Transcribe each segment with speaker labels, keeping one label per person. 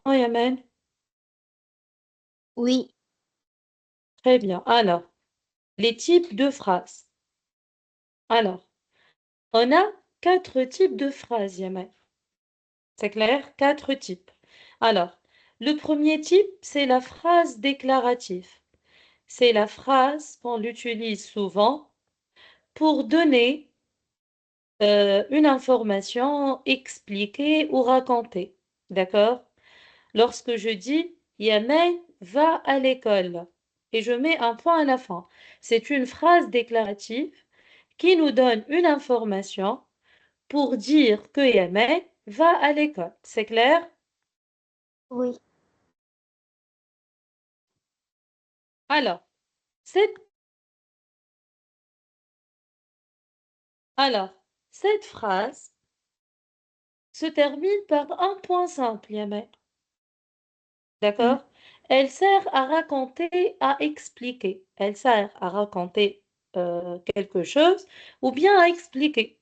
Speaker 1: Yamen?
Speaker 2: Oui.
Speaker 1: Très bien. Alors, les types de phrases. Alors, on a 4 types de phrases, Yamen. C'est clair? 4 types. Alors, le premier type, c'est la phrase déclarative. C'est la phrase qu'on utilise souvent pour donner une information expliquée ou racontée. D'accord? Lorsque je dis Yamen va à l'école et je mets un point à la fin, c'est une phrase déclarative qui nous donne une information pour dire que Yamen va à l'école. C'est clair?
Speaker 2: Oui.
Speaker 1: Alors, cette, alors, cette phrase se termine par un point simple, Yamen.
Speaker 2: Mm.
Speaker 1: D'accord? Elle sert à raconter, à expliquer. Elle sert à raconter quelque chose ou bien à expliquer.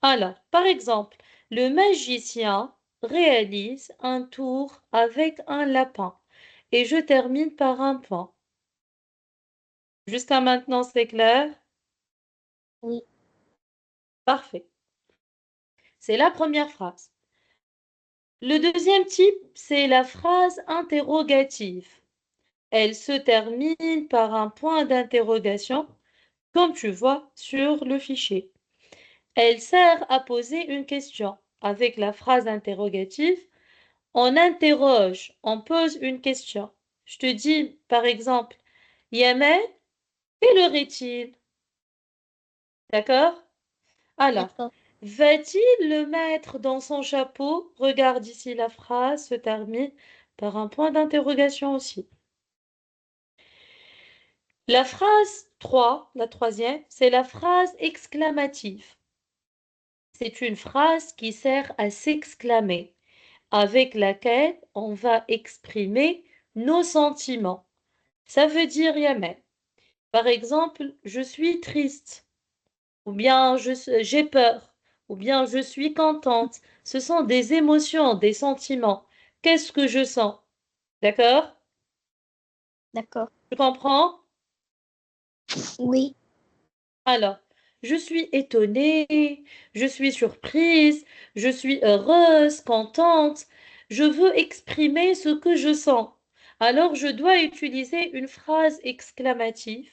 Speaker 1: Alors, par exemple, le magicien réalise un tour avec un lapin. Et je termine par un point. Jusqu'à maintenant, c'est clair?
Speaker 2: Oui.
Speaker 1: Parfait. C'est la première phrase. Le deuxième type, c'est la phrase interrogative. Elle se termine par un point d'interrogation, comme tu vois sur le fichier. Elle sert à poser une question. Avec la phrase interrogative, on interroge, on pose une question. Je te dis, par exemple, Yamen, quelle heure est-il? D'accord? Alors,
Speaker 2: D'accord.
Speaker 1: va-t-il le mettre dans son chapeau? Regarde ici, la phrase se termine par un point d'interrogation aussi. La phrase 3, la troisième, c'est la phrase exclamative. C'est une phrase qui sert à s'exclamer, avec laquelle on va exprimer nos sentiments. Ça veut dire Yamen. Par exemple, je suis triste, ou bien j'ai peur, ou bien je suis contente. Ce sont des émotions, des sentiments. Qu'est-ce que je sens? D'accord?
Speaker 2: D'accord.
Speaker 1: Tu comprends?
Speaker 2: Oui.
Speaker 1: Alors, je suis étonnée, je suis surprise, je suis heureuse, contente. Je veux exprimer ce que je sens. Alors, je dois utiliser une phrase exclamative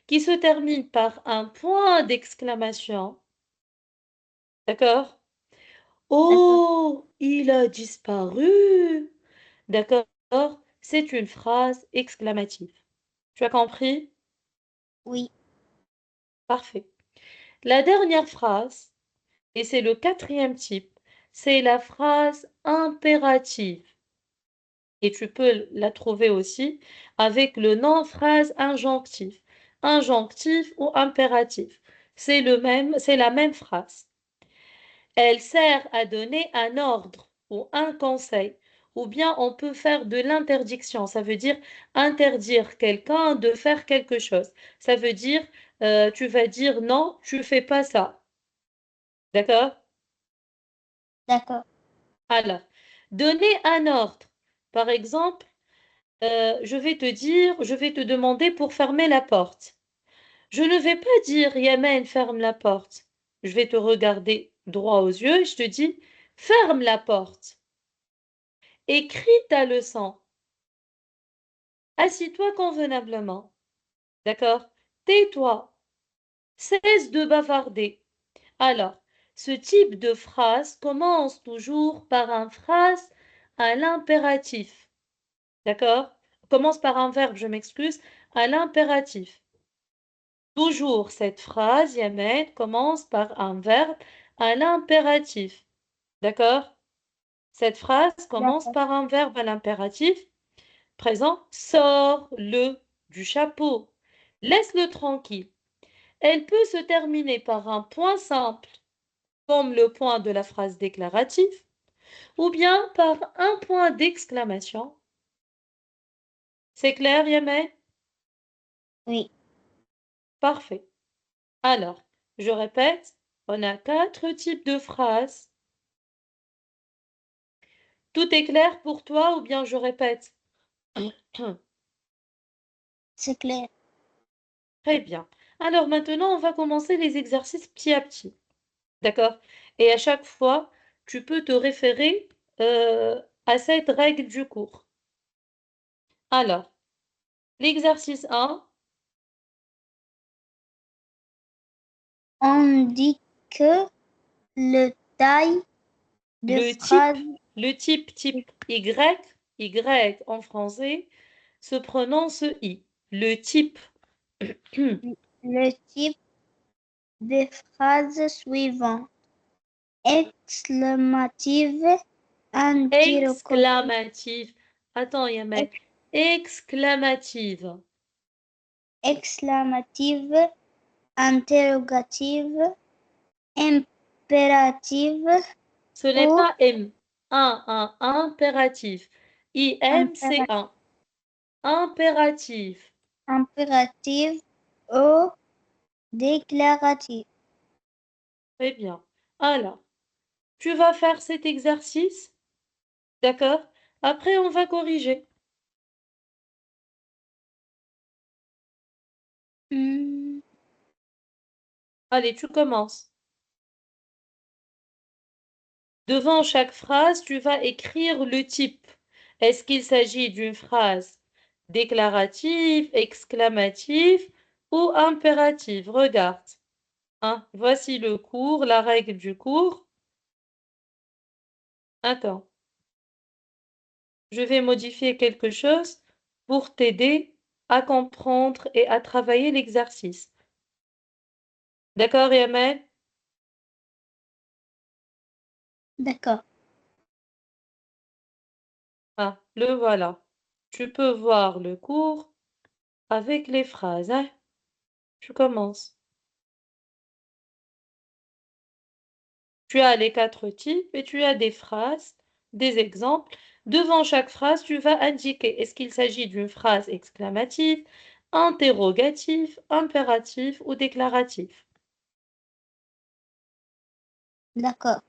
Speaker 1: qui se termine par un point d'exclamation. D'accord?
Speaker 2: D'accord.
Speaker 1: Oh, il a disparu. D'accord? C'est une phrase exclamative. Tu as compris?
Speaker 2: Oui.
Speaker 1: Parfait. La dernière phrase, et c'est le quatrième type, c'est la phrase impérative. Et tu peux la trouver aussi avec le nom phrase injonctif. Injonctif ou impératif. C'est la même phrase. Elle sert à donner un ordre ou un conseil. Ou bien on peut faire de l'interdiction. Ça veut dire interdire quelqu'un de faire quelque chose. Ça veut dire, tu vas dire non, tu fais pas ça. D'accord?
Speaker 2: D'accord.
Speaker 1: Alors, donner un ordre. Par exemple, je vais te demander pour fermer la porte. Je ne vais pas dire, Yamen, ferme la porte. Je vais te regarder droit aux yeux et je te dis, ferme la porte. Écris ta leçon. Assis-toi convenablement. D'accord? Tais-toi. Cesse de bavarder. Alors, ce type de phrase commence toujours par une phrase à l'impératif. D'accord? Commence par un verbe, je m'excuse, à l'impératif. Toujours cette phrase, Yamed, commence par un verbe à l'impératif. D'accord? Cette phrase commence
Speaker 2: D'accord.
Speaker 1: par un verbe à l'impératif présent. Sors-le du chapeau. Laisse-le tranquille. Elle peut se terminer par un point simple, comme le point de la phrase déclarative, ou bien par un point d'exclamation. C'est clair, Yamed?
Speaker 2: Oui.
Speaker 1: Parfait. Alors, je répète, on a 4 types de phrases. Tout est clair pour toi ou bien je répète?
Speaker 2: C'est clair.
Speaker 1: Très bien. Alors maintenant, on va commencer les exercices petit à petit. D'accord? Et à chaque fois, tu peux te référer à cette règle du cours. Alors, l'exercice 1,
Speaker 2: On dit que le taille de
Speaker 1: le type,
Speaker 2: phrase
Speaker 1: type Y en français, se prononce I. Le type.
Speaker 2: le type des phrases suivantes. Exclamative, interrogative,
Speaker 1: Exclamative. Attends, Yamen. Exclamative.
Speaker 2: exclamative, interrogative, impérative
Speaker 1: Ce n'est
Speaker 2: ou
Speaker 1: pas M. Impératif. IM, c'est un. Impératif.
Speaker 2: impérative ou déclarative.
Speaker 1: Très bien. Alors, tu vas faire cet exercice, d'accord? Après, on va corriger.
Speaker 2: Hmm,
Speaker 1: Allez, tu commences. Devant chaque phrase, tu vas écrire le type. Est-ce qu'il s'agit d'une phrase déclarative, exclamative ou impérative? Regarde. Hein, voici le cours, la règle du cours. Attends, je vais modifier quelque chose pour t'aider à comprendre et à travailler l'exercice. D'accord, Yamen?
Speaker 2: d'accord.
Speaker 1: Ah, le voilà. Tu peux voir le cours avec les phrases, hein? Tu commences. Tu as les 4 types et tu as des phrases, des exemples. Devant chaque phrase, tu vas indiquer est-ce qu'il s'agit d'une phrase exclamative, interrogative, impérative ou déclarative.
Speaker 2: D'accord.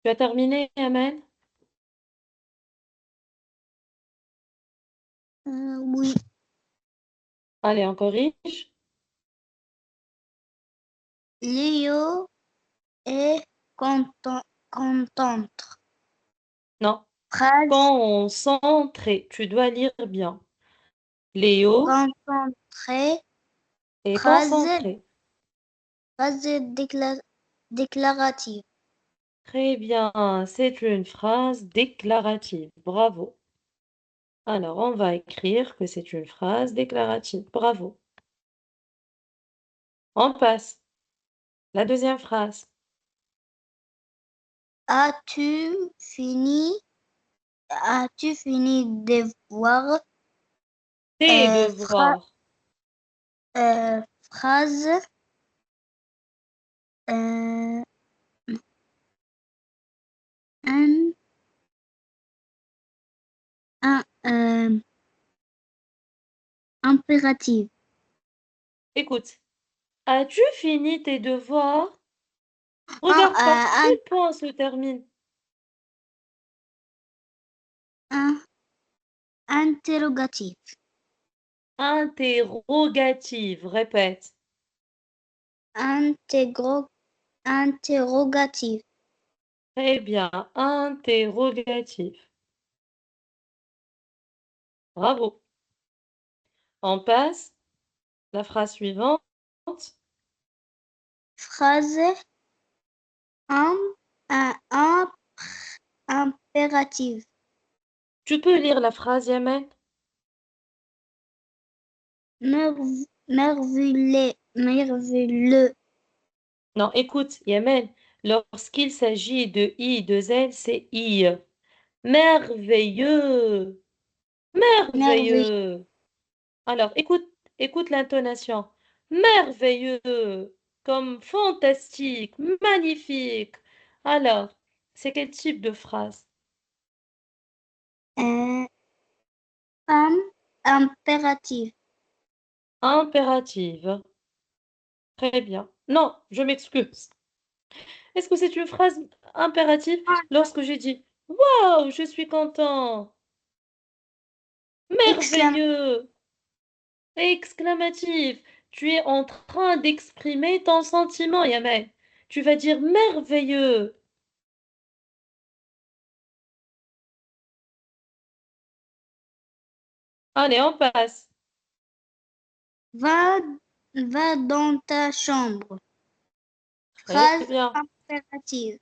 Speaker 1: Tu as terminé, Amen?
Speaker 2: Oui.
Speaker 1: Allez, on corrige.
Speaker 2: Léo est contente.
Speaker 1: Non,
Speaker 2: Phrase
Speaker 1: concentré. Tu dois lire bien. Léo
Speaker 2: concentrée.
Speaker 1: est
Speaker 2: Phrase,
Speaker 1: concentré.
Speaker 2: déclarative.
Speaker 1: Très bien, c'est une phrase déclarative. Bravo. Alors, on va écrire que c'est une phrase déclarative. Bravo. On passe. La deuxième phrase.
Speaker 2: As-tu fini, as-tu fini de voir
Speaker 1: Tes
Speaker 2: fra-
Speaker 1: devoirs.
Speaker 2: phrase euh, un, un, impérative.
Speaker 1: Écoute. As-tu fini tes devoirs?
Speaker 2: Ah,
Speaker 1: Regarde par quel point se termine.
Speaker 2: un, interrogatif.
Speaker 1: Interrogative. Répète.
Speaker 2: Intégro, interrogatif.
Speaker 1: Très bien. Interrogative. Bravo. On passe. La phrase suivante.
Speaker 2: Phrase un, un, impérative.
Speaker 1: Tu peux lire la phrase, Yamen?
Speaker 2: Merveilleux, merveilleux.
Speaker 1: Non, écoute, Yamen. Lorsqu'il s'agit de I, de Z, c'est I. Merveilleux.
Speaker 2: Merveilleux.
Speaker 1: Merveilleux. Alors, écoute l'intonation. Merveilleux, comme fantastique, magnifique. Alors, c'est quel type de phrase?
Speaker 2: Un, impératif.
Speaker 1: Impérative. Très bien. Non, je m'excuse. Est-ce que c'est une phrase impérative lorsque j'ai dit Waouh, je suis content,
Speaker 2: Exclame.
Speaker 1: merveilleux, exclamatif. Tu es en train d'exprimer ton sentiment, Yamen. Tu vas dire merveilleux. Allez, on passe.
Speaker 2: Va, va dans ta chambre.
Speaker 1: Très
Speaker 2: Phrase
Speaker 1: bien.
Speaker 2: impérative.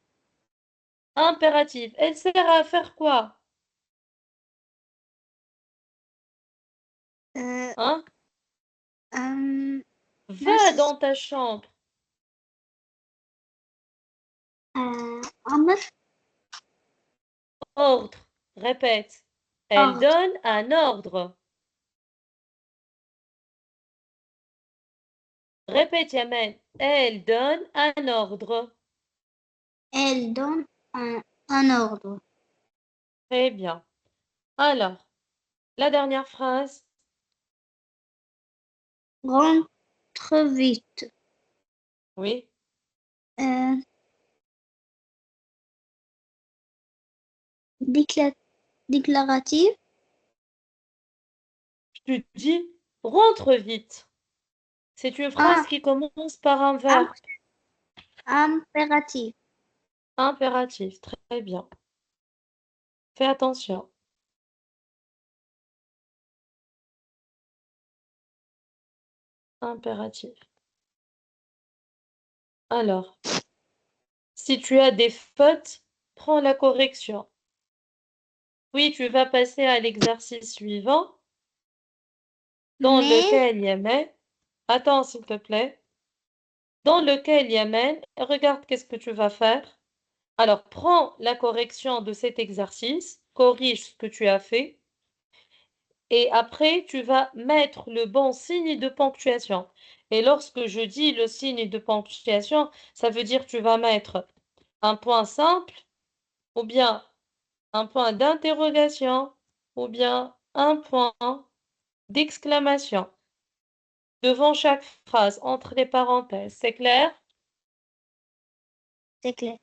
Speaker 1: Impérative. Elle sert à faire quoi?
Speaker 2: Euh,
Speaker 1: Hein?
Speaker 2: un,
Speaker 1: Va dans ta chambre.
Speaker 2: amr,
Speaker 1: Ordre. Répète. Elle
Speaker 2: ordre.
Speaker 1: donne un ordre. Répète, Yamen. Elle donne un ordre.
Speaker 2: Elle donne un ordre.
Speaker 1: Très bien. Alors, la dernière phrase.
Speaker 2: Rentre vite.
Speaker 1: Oui.
Speaker 2: Euh, déclarative.
Speaker 1: Tu dis rentre vite. C'est une phrase
Speaker 2: Un,
Speaker 1: qui commence par un verbe.
Speaker 2: impératif.
Speaker 1: Impératif. Très bien. Fais attention. Impératif. Alors, si tu as des fautes, prends la correction. Oui, tu vas passer à l'exercice suivant, dans
Speaker 2: Mais,
Speaker 1: lequel Yamen, attends s'il te plaît, dans lequel Yamen, regarde qu'est-ce que tu vas faire. Alors, prends la correction de cet exercice, corrige ce que tu as fait, et après, tu vas mettre le bon signe de ponctuation. Et lorsque je dis le signe de ponctuation, ça veut dire que tu vas mettre un point simple, ou bien un point d'interrogation, ou bien un point d'exclamation. Devant chaque phrase, entre les parenthèses. C'est clair?
Speaker 2: c'est clair.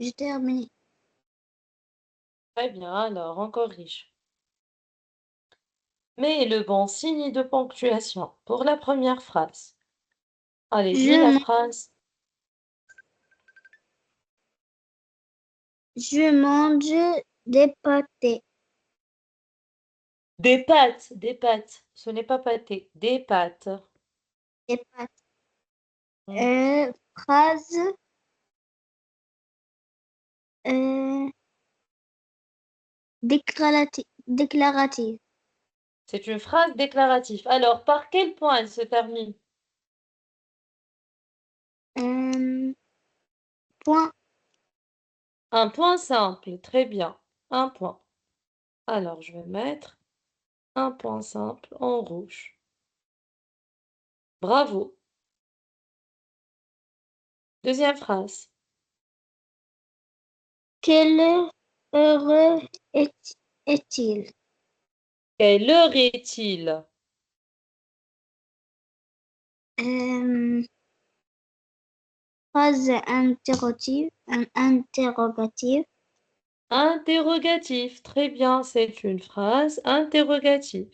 Speaker 2: J'ai terminé.
Speaker 1: Très bien, alors on corrige. Mets le bon signe de ponctuation pour la première phrase. Allez, dis
Speaker 2: Je,
Speaker 1: la
Speaker 2: man-
Speaker 1: phrase.
Speaker 2: je mange des pâtés.
Speaker 1: Des pâtes, des pâtes. Ce n'est pas pâté, des pâtes.
Speaker 2: Des pâtes.
Speaker 1: Hmm.
Speaker 2: Phrase euh, déclarative.
Speaker 1: C'est une phrase déclarative. Alors, par quel point elle se termine?
Speaker 2: Euh, point.
Speaker 1: Un point simple, très bien. Un point. Alors, je vais mettre un point simple en rouge. Bravo. Deuxième phrase.
Speaker 2: Quelle heure est-il?
Speaker 1: Quelle heure est-il?
Speaker 2: Euh, Phrase interrogative.
Speaker 1: Interrogatif. Très bien, c'est une phrase interrogative.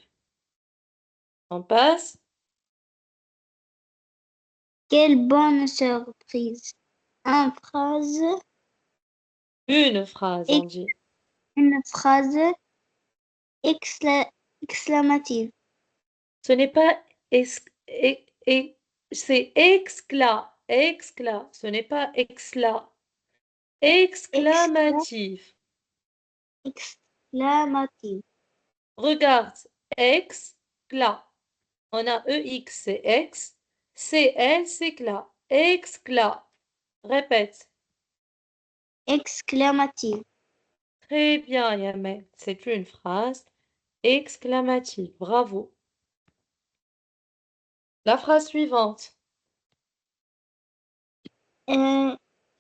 Speaker 1: On passe.
Speaker 2: Quelle bonne surprise.
Speaker 1: Une phrase, on
Speaker 2: Ex-
Speaker 1: dit.
Speaker 2: Une phrase exclamative.
Speaker 1: Ce n'est pas c'est excla. Ce n'est pas excla.
Speaker 2: Excla-
Speaker 1: Exclamatif.
Speaker 2: Exclamative.
Speaker 1: Regarde, excla. On a EX, c'est ex. CL, c'est cla. Excla. Répète.
Speaker 2: Exclamative.
Speaker 1: Très bien, Yamel. C'est une phrase exclamative. Bravo. La phrase suivante.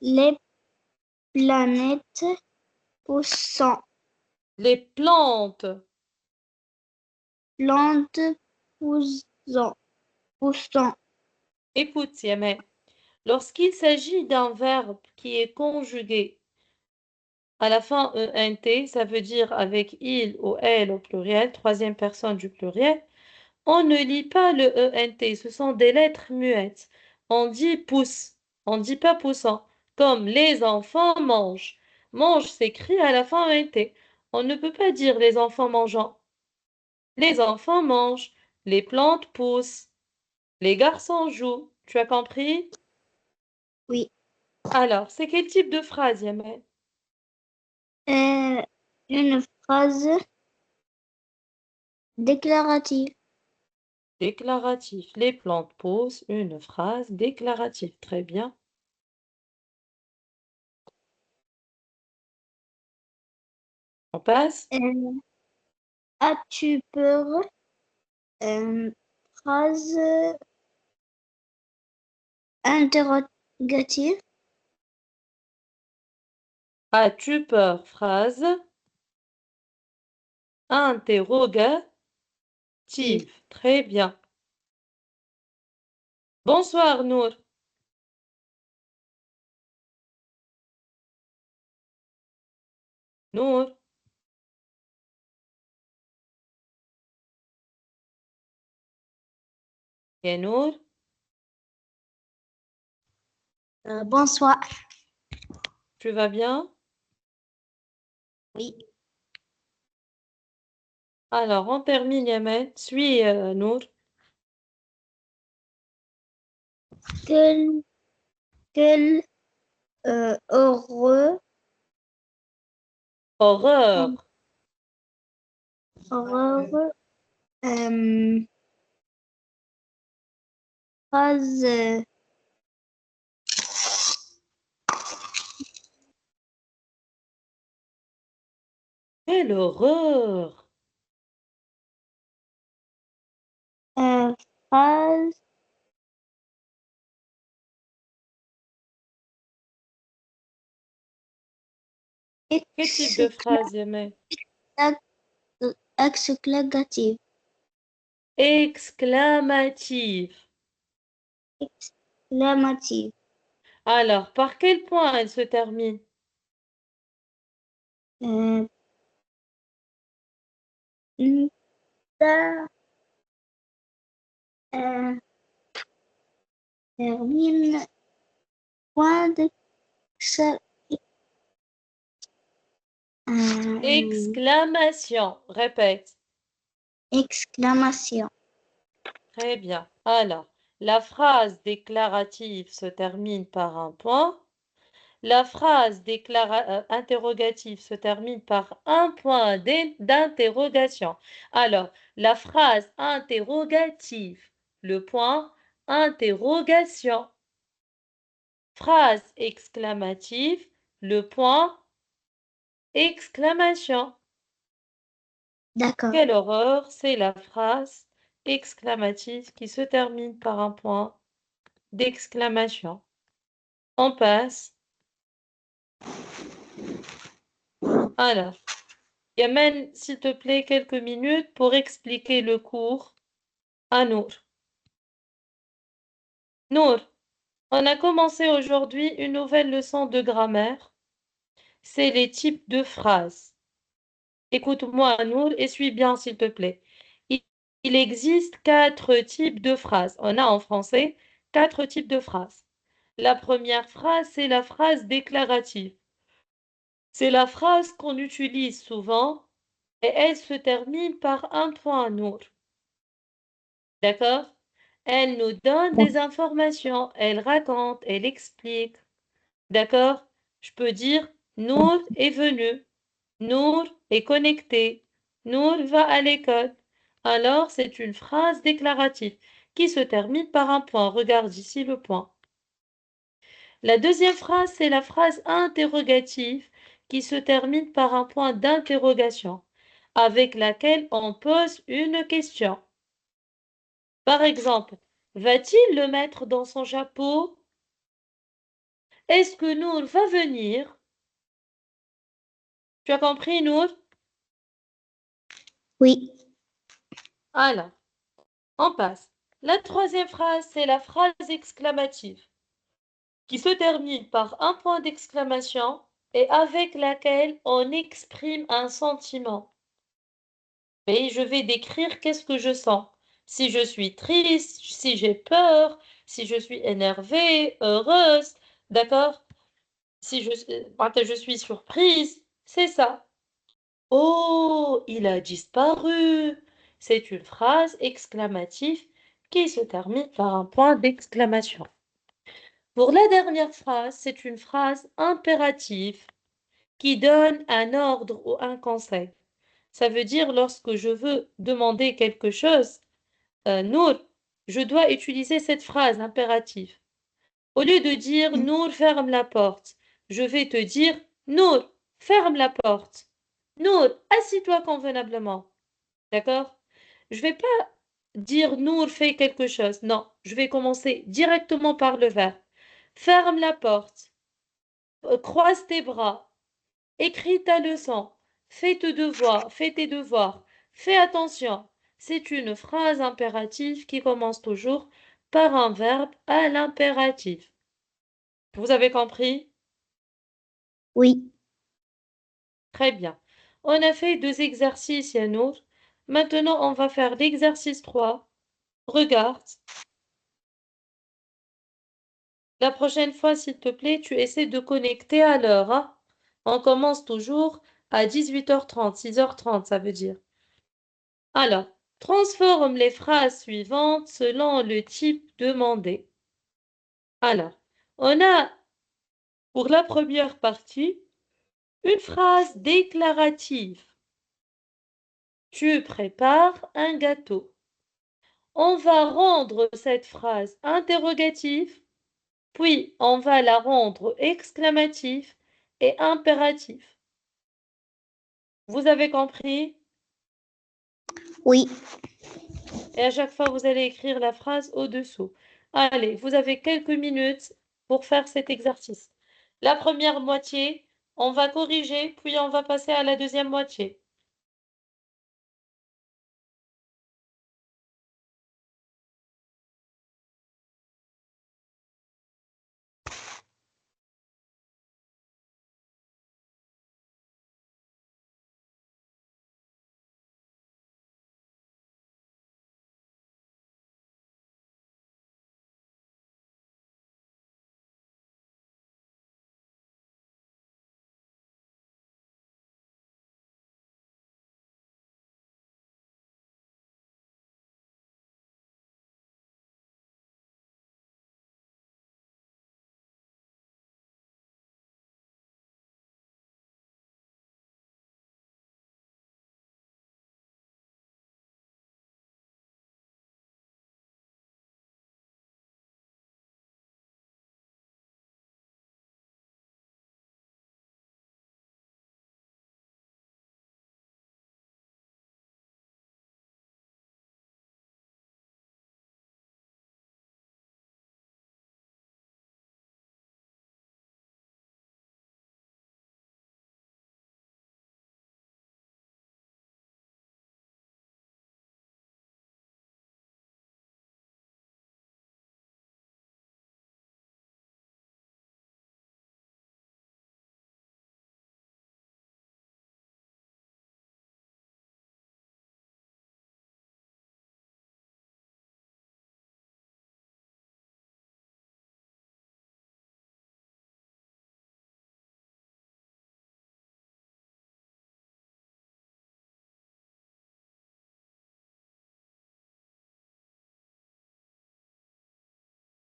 Speaker 2: Les planètes poussant.
Speaker 1: Les plantes.
Speaker 2: Plantes poussant. Poussant.
Speaker 1: Écoute, Yamel. Lorsqu'il s'agit d'un verbe qui est conjugué à la fin ENT, ça veut dire avec il ou elle au pluriel, troisième personne du pluriel, on ne lit pas le ENT, ce sont des lettres muettes. On dit pousse, on ne dit pas poussant, comme les enfants mangent. Mange s'écrit à la fin ENT. On ne peut pas dire les enfants mangeant. Les enfants mangent, les plantes poussent, les garçons jouent. Tu as compris?
Speaker 2: Oui.
Speaker 1: Alors, c'est quel type de phrase, Yamel?
Speaker 2: Euh, une phrase déclarative.
Speaker 1: Déclaratif. Les plantes poussent. Une phrase déclarative. Très bien. On passe.
Speaker 2: Euh, As-tu peur? Phrase interrogative.
Speaker 1: As-tu peur? Phrase interrogative. Très bien. Bonsoir, Nour. Nour. Et Nour.
Speaker 2: Bonsoir.
Speaker 1: Tu vas bien?
Speaker 2: Oui.
Speaker 1: Alors, on termine, Yamel. Suis Nour.
Speaker 2: Quel, quel heureux,
Speaker 1: Horreur.
Speaker 2: heureux phrase
Speaker 1: Quelle horreur.
Speaker 2: euh, phrase
Speaker 1: Quel type de
Speaker 2: excla-
Speaker 1: phrase, Yamel?
Speaker 2: exclamative.
Speaker 1: Exclamative.
Speaker 2: Exclamative.
Speaker 1: Alors, par quel point elle se termine?
Speaker 2: euh, ça, termine point de ce-
Speaker 1: Exclamation. Répète.
Speaker 2: exclamation.
Speaker 1: Très bien. Alors, la phrase déclarative se termine par un point. La phrase interrogative se termine par un point d'interrogation. Alors, la phrase interrogative, le point interrogation. Phrase exclamative, le point exclamation.
Speaker 2: D'accord.
Speaker 1: Quelle horreur, c'est la phrase exclamative qui se termine par un point d'exclamation. On passe. Alors, Yamen, s'il te plaît, quelques minutes pour expliquer le cours à Nour. Nour, on a commencé aujourd'hui une nouvelle leçon de grammaire. C'est les types de phrases. Écoute-moi, Nour, et suis bien, s'il te plaît. Il, il existe 4 types de phrases. On a en français 4 types de phrases. La première phrase, c'est la phrase déclarative. C'est la phrase qu'on utilise souvent et elle se termine par un point, Nour. D'accord? Elle nous donne des informations, elle raconte, elle explique. D'accord? Je peux dire Nour est venu, Nour est connecté, Nour va à l'école. Alors, c'est une phrase déclarative qui se termine par un point. Regarde ici le point. La deuxième phrase, c'est la phrase interrogative qui se termine par un point d'interrogation avec laquelle on pose une question. Par exemple, va-t-il le mettre dans son chapeau? Est-ce que Nour va venir? Tu as compris, Nour?
Speaker 2: Oui.
Speaker 1: Alors, on passe. La troisième phrase, c'est la phrase exclamative qui se termine par un point d'exclamation et avec laquelle on exprime un sentiment. Et je vais décrire qu'est-ce que je sens. Si je suis triste, si j'ai peur, si je suis énervée, heureuse, d'accord? Si je suis surprise, c'est ça. Oh, il a disparu. C'est une phrase exclamative qui se termine par un point d'exclamation. Pour la dernière phrase, c'est une phrase impérative qui donne un ordre ou un conseil. Ça veut dire lorsque je veux demander quelque chose, Nour, je dois utiliser cette phrase impérative. Au lieu de dire Nour, ferme la porte, je vais te dire Nour, ferme la porte. Nour, assis-toi convenablement. D'accord? Je vais pas dire Nour, fais quelque chose. Non, je vais commencer directement par le verbe. Ferme la porte. Croise tes bras. Écris ta leçon. Fais tes devoirs. Fais tes devoirs. Fais attention. C'est une phrase impérative qui commence toujours par un verbe à l'impératif. Vous avez compris?
Speaker 2: Oui.
Speaker 1: Très bien. On a fait 2 exercices, Yanour. Maintenant, on va faire l'exercice 3. Regarde. La prochaine fois, s'il te plaît, tu essaies de connecter à l'heure, hein. On commence toujours à 18h30, 6h30, ça veut dire. Alors, transforme les phrases suivantes selon le type demandé. Alors, on a pour la première partie une phrase déclarative. Tu prépares un gâteau. On va rendre cette phrase interrogative, puis on va la rendre exclamative et impérative. Vous avez compris?
Speaker 2: Oui.
Speaker 1: Et à chaque fois, vous allez écrire la phrase au-dessous. Allez, vous avez quelques minutes pour faire cet exercice. La première moitié, on va corriger, puis on va passer à la deuxième moitié.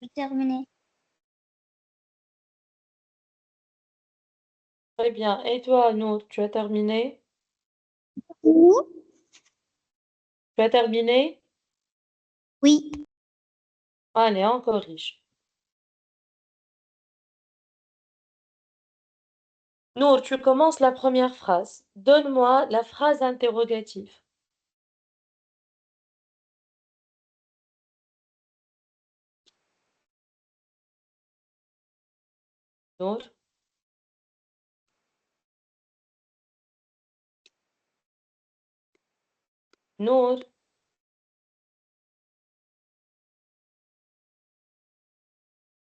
Speaker 2: J'ai terminé.
Speaker 1: Très bien. Et toi, Nour, tu as terminé?
Speaker 2: Oui.
Speaker 1: Tu as terminé?
Speaker 2: Oui.
Speaker 1: Allez, on corrige. Nour, tu commences la première phrase. Donne-moi la phrase interrogative. Nour, Nour,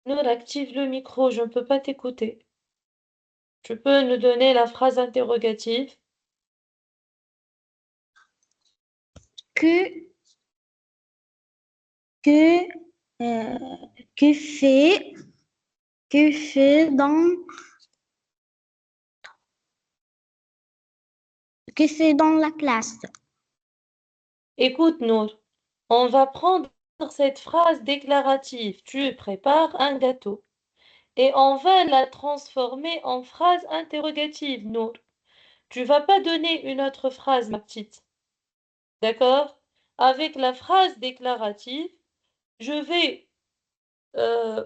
Speaker 1: Nour, active le micro, je ne peux pas t'écouter. Tu peux nous donner la phrase interrogative?
Speaker 2: Que, que, euh, que fait, que fait que fait dans la classe?
Speaker 1: Écoute, Nour, on va prendre cette phrase déclarative. Tu prépares un gâteau. Et on va la transformer en phrase interrogative, Nour. Tu vas pas donner une autre phrase, ma petite. D'accord? Avec la phrase déclarative, je vais euh,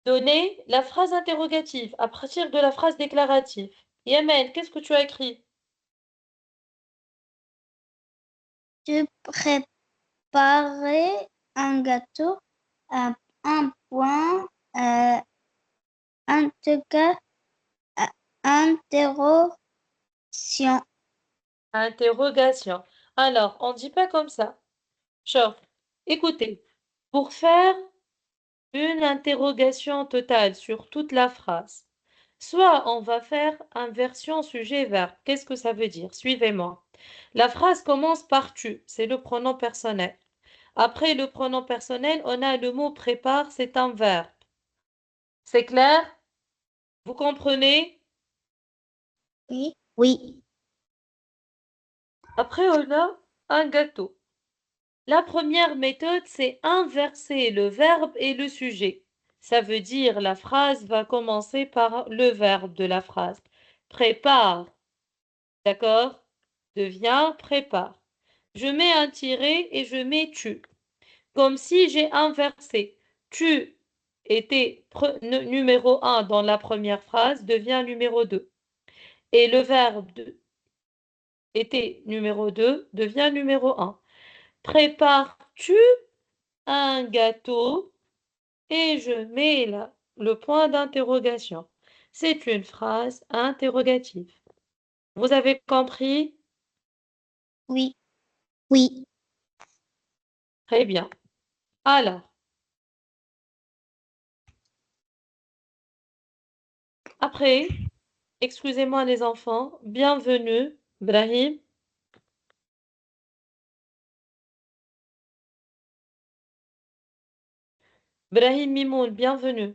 Speaker 1: donner la phrase interrogative à partir de la phrase déclarative. Yamen, qu'est-ce que tu as écrit?
Speaker 2: Je préparais un gâteau à un point, en tout cas, interrogation.
Speaker 1: Interrogation. Alors, on ne dit pas comme ça. Genre, écoutez, pour faire une interrogation totale sur toute la phrase, soit on va faire inversion sujet-verbe. Qu'est-ce que ça veut dire? Suivez-moi. La phrase commence par tu, c'est le pronom personnel. Après le pronom personnel, on a le mot prépare, c'est un verbe. C'est clair? Vous comprenez?
Speaker 2: Oui. Oui.
Speaker 1: Après, on a un gâteau. La première méthode, c'est inverser le verbe et le sujet. Ça veut dire la phrase va commencer par le verbe de la phrase. Prépare, d'accord? Devient prépare. Je mets un tiret et je mets tu. Comme si j'ai inversé. Tu était numéro un dans la première phrase, devient numéro 2. Et le verbe était numéro 2 devient numéro un. Prépares-tu un gâteau? Et je mets là le point d'interrogation. C'est une phrase interrogative. Vous avez compris?
Speaker 2: Oui. Oui.
Speaker 1: Très bien. Alors, après, excusez-moi les enfants, bienvenue, Brahim. Brahim Mimoun, bienvenue.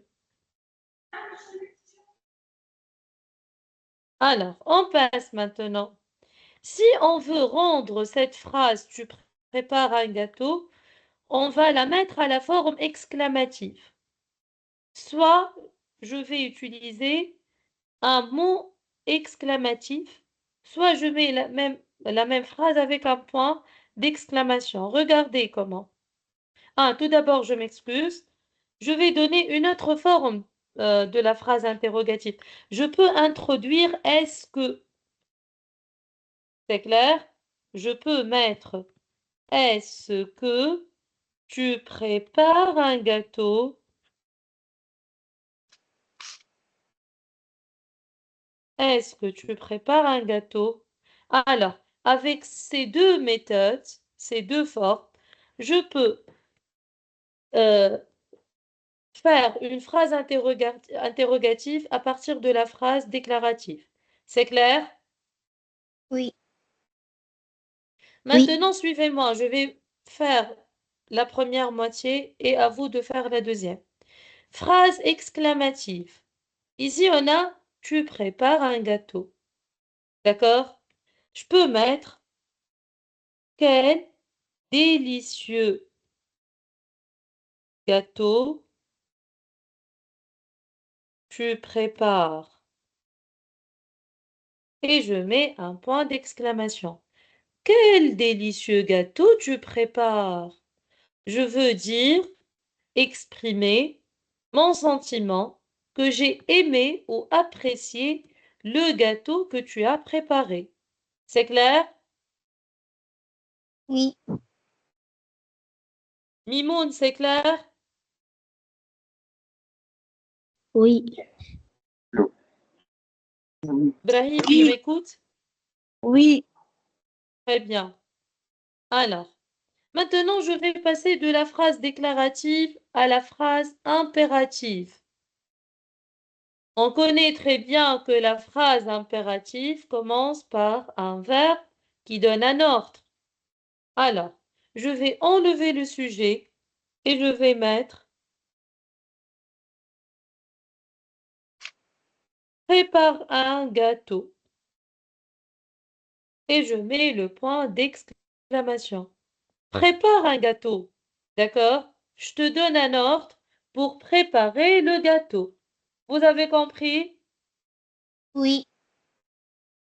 Speaker 1: Alors, on passe maintenant. Si on veut rendre cette phrase tu prépares un gâteau, on va la mettre à la forme exclamative. Soit je vais utiliser un mot exclamatif, soit je mets la même phrase avec un point d'exclamation. Regardez comment. Ah, tout d'abord, je m'excuse. Je vais donner une autre forme de la phrase interrogative. Je peux introduire est-ce que, c'est clair? Je peux mettre est-ce que tu prépares un gâteau? Est-ce que tu prépares un gâteau? Alors, avec ces deux méthodes, ces deux formes, je peux euh, faire une phrase interrogative à partir de la phrase déclarative. C'est clair?
Speaker 2: Oui. Oui.
Speaker 1: Maintenant, suivez-moi. Je vais faire la première moitié et à vous de faire la deuxième. Phrase exclamative. Ici, on a tu prépares un gâteau. D'accord? Je peux mettre quel délicieux gâteau tu prépares? Et je mets un point d'exclamation. Quel délicieux gâteau tu prépares? Je veux dire, exprimer mon sentiment que j'ai aimé ou apprécié le gâteau que tu as préparé. C'est clair?
Speaker 2: Oui.
Speaker 1: Mimoun, c'est clair?
Speaker 2: Oui.
Speaker 1: Brahim, tu
Speaker 2: Oui.
Speaker 1: m'écoutes?
Speaker 2: Oui.
Speaker 1: Très bien. Alors, maintenant, je vais passer de la phrase déclarative à la phrase impérative. On connaît très bien que la phrase impérative commence par un verbe qui donne un ordre. Alors, je vais enlever le sujet et je vais mettre prépare un gâteau et je mets le point d'exclamation. Prépare un gâteau. D'accord? Je te donne un ordre pour préparer le gâteau. Vous avez compris?
Speaker 2: Oui.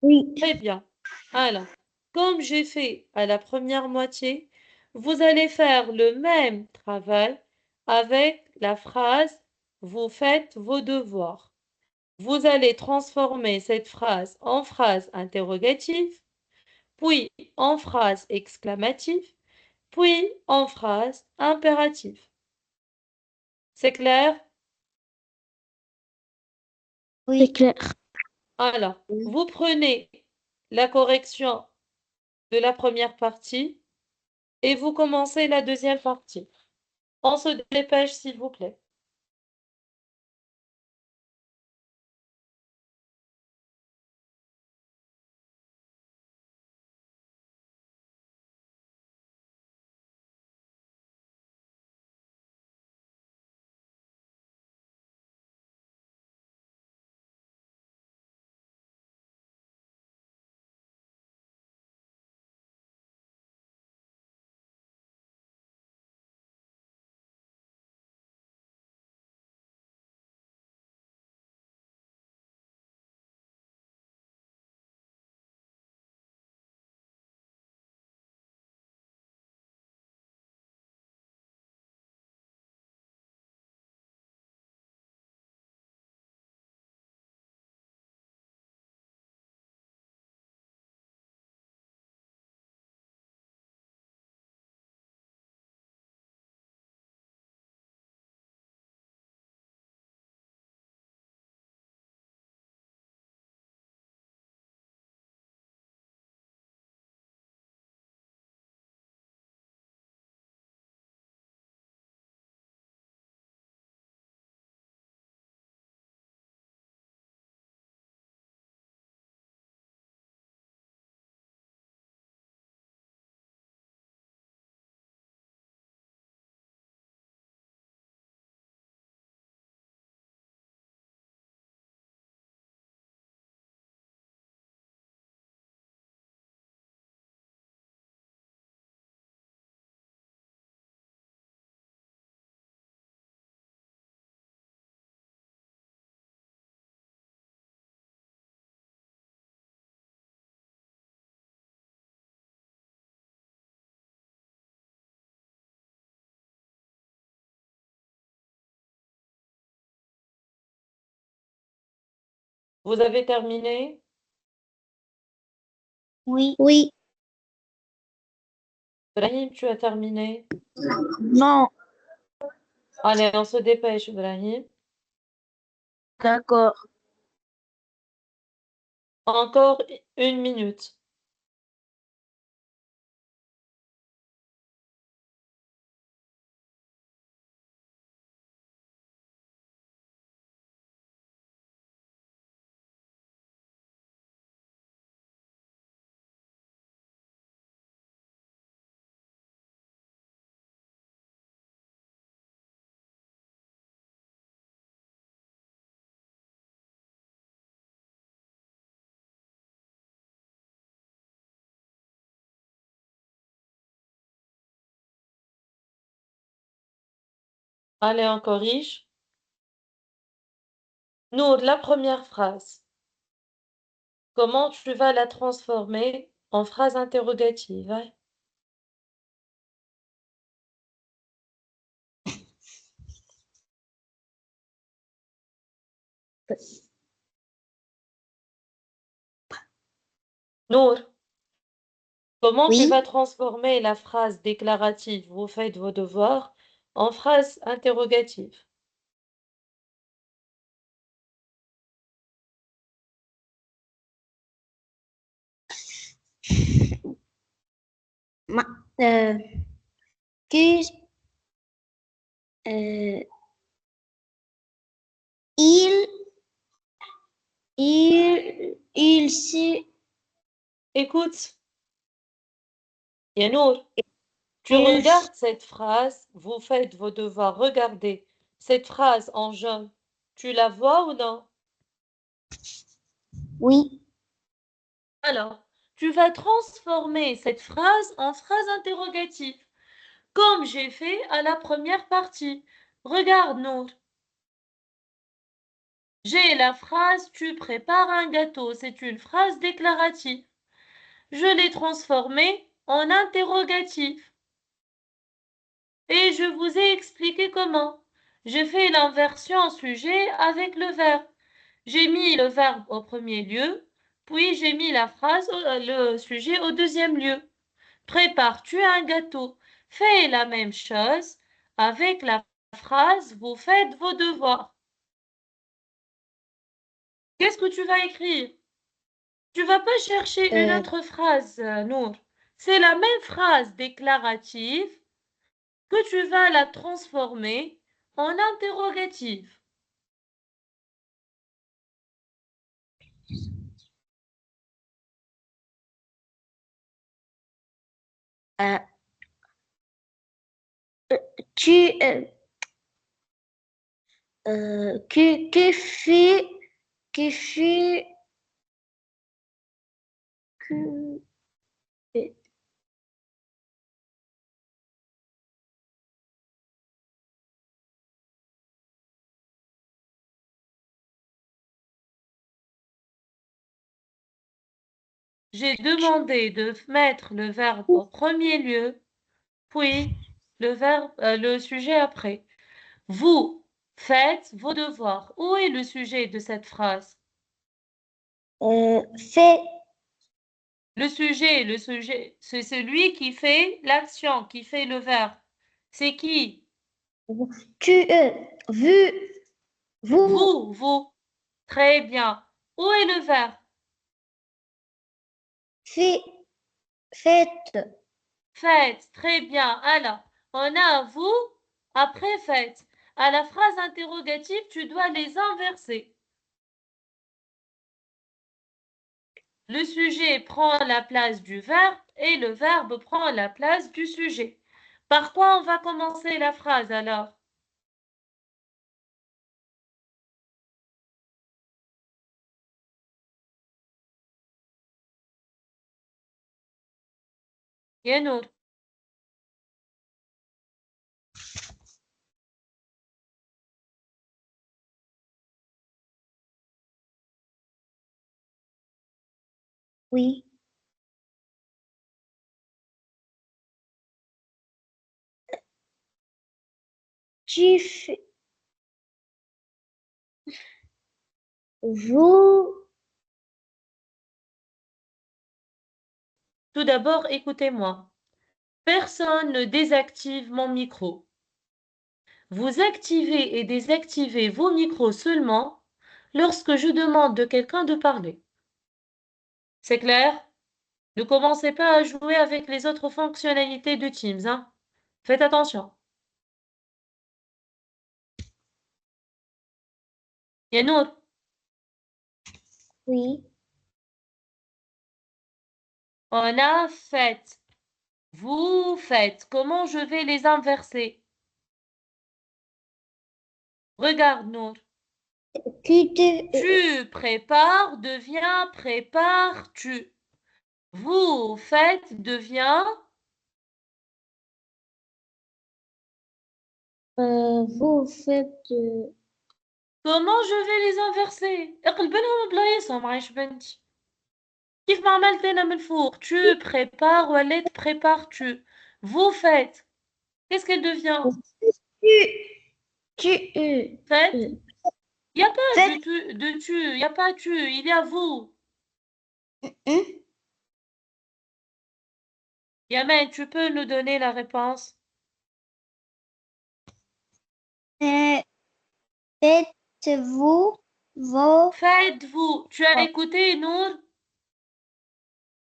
Speaker 2: Oui.
Speaker 1: Très bien. Alors, comme j'ai fait à la première moitié, vous allez faire le même travail avec la phrase vous faites vos devoirs. Vous allez transformer cette phrase en phrase interrogative, puis en phrase exclamative, puis en phrase impérative. C'est clair?
Speaker 2: Oui. C'est clair.
Speaker 1: Alors,
Speaker 2: Oui.
Speaker 1: vous prenez la correction de la première partie et vous commencez la deuxième partie. On se dépêche, s'il vous plaît. Vous avez terminé?
Speaker 2: Oui. Oui.
Speaker 1: Brahim, tu as terminé?
Speaker 2: Non.
Speaker 1: Allez, on se dépêche, Brahim.
Speaker 2: D'accord.
Speaker 1: Encore une minute. Allez, on corrige. Nour, la première phrase. Comment tu vas la transformer en phrase interrogative, hein? Nour, comment tu
Speaker 2: Oui.
Speaker 1: vas transformer la phrase déclarative vous faites vos devoirs en phrase interrogative?
Speaker 2: Ma- euh, que, euh, il, il se,
Speaker 1: Écoute, Yanour, tu
Speaker 2: il,
Speaker 1: regardes cette phrase, vous faites vos devoirs, regardez cette phrase en jaune. Tu la vois ou non?
Speaker 2: oui.
Speaker 1: Alors, tu vas transformer cette phrase en phrase interrogative, comme j'ai fait à la première partie. Regarde, Nour. J'ai la phrase tu prépares un gâteau. C'est une phrase déclarative. Je l'ai transformée en interrogatif. Et je vous ai expliqué comment. J'ai fait l'inversion sujet avec le verbe. J'ai mis le verbe au premier lieu, puis j'ai mis la phrase, le sujet au deuxième lieu. Prépares-tu un gâteau? Fais la même chose avec la phrase vous faites vos devoirs. Qu'est-ce que tu vas écrire? Tu vas pas chercher une
Speaker 2: Euh,
Speaker 1: autre phrase, Nour. C'est la même phrase déclarative que tu vas la transformer en interrogative.
Speaker 2: euh, tu, que fait, que,
Speaker 1: J'ai demandé de mettre le verbe au premier lieu, puis le sujet après. Vous faites vos devoirs. Où est le sujet de cette phrase?
Speaker 2: fait,
Speaker 1: Le sujet, c'est celui qui fait l'action, qui fait le verbe. C'est qui?
Speaker 2: tu, vu, vous,
Speaker 1: Vous. Très bien. Où est le verbe?
Speaker 2: fait, faites,
Speaker 1: Faites. Très bien. Alors, on a vous, après faites. À la phrase interrogative, tu dois les inverser. Le sujet prend la place du verbe et le verbe prend la place du sujet. Par quoi on va commencer la phrase alors? Yanour.
Speaker 2: oui. Tu fais, vous,
Speaker 1: Tout d'abord, écoutez-moi. Personne ne désactive mon micro. Vous activez et désactivez vos micros seulement lorsque je demande de quelqu'un de parler. C'est clair? Ne commencez pas à jouer avec les autres fonctionnalités de Teams, hein. Faites attention. Yanour,
Speaker 2: oui.
Speaker 1: on a fait. Vous faites. Comment je vais les inverser? Regarde, Nour.
Speaker 2: Tu, te,
Speaker 1: Tu prépares devient prépare-tu. Vous faites devient
Speaker 2: vous faites,
Speaker 1: Comment je vais les inverser؟ اقلبلهم بلايصهم عايش بنتي. كيف ما عملت أنا من فوق. Tu prépares ولا prépares-tu. Vous faites. Qu'est-ce qu'elle devient? Faites.
Speaker 2: Tu.
Speaker 1: Il n'y a pas
Speaker 2: Faites.
Speaker 1: de tu. Il n'y a pas tu. Il y a vous. Yamen, tu peux nous donner la réponse?
Speaker 2: Faites-vous vos...
Speaker 1: Faites-vous. Tu as écouté, Nour?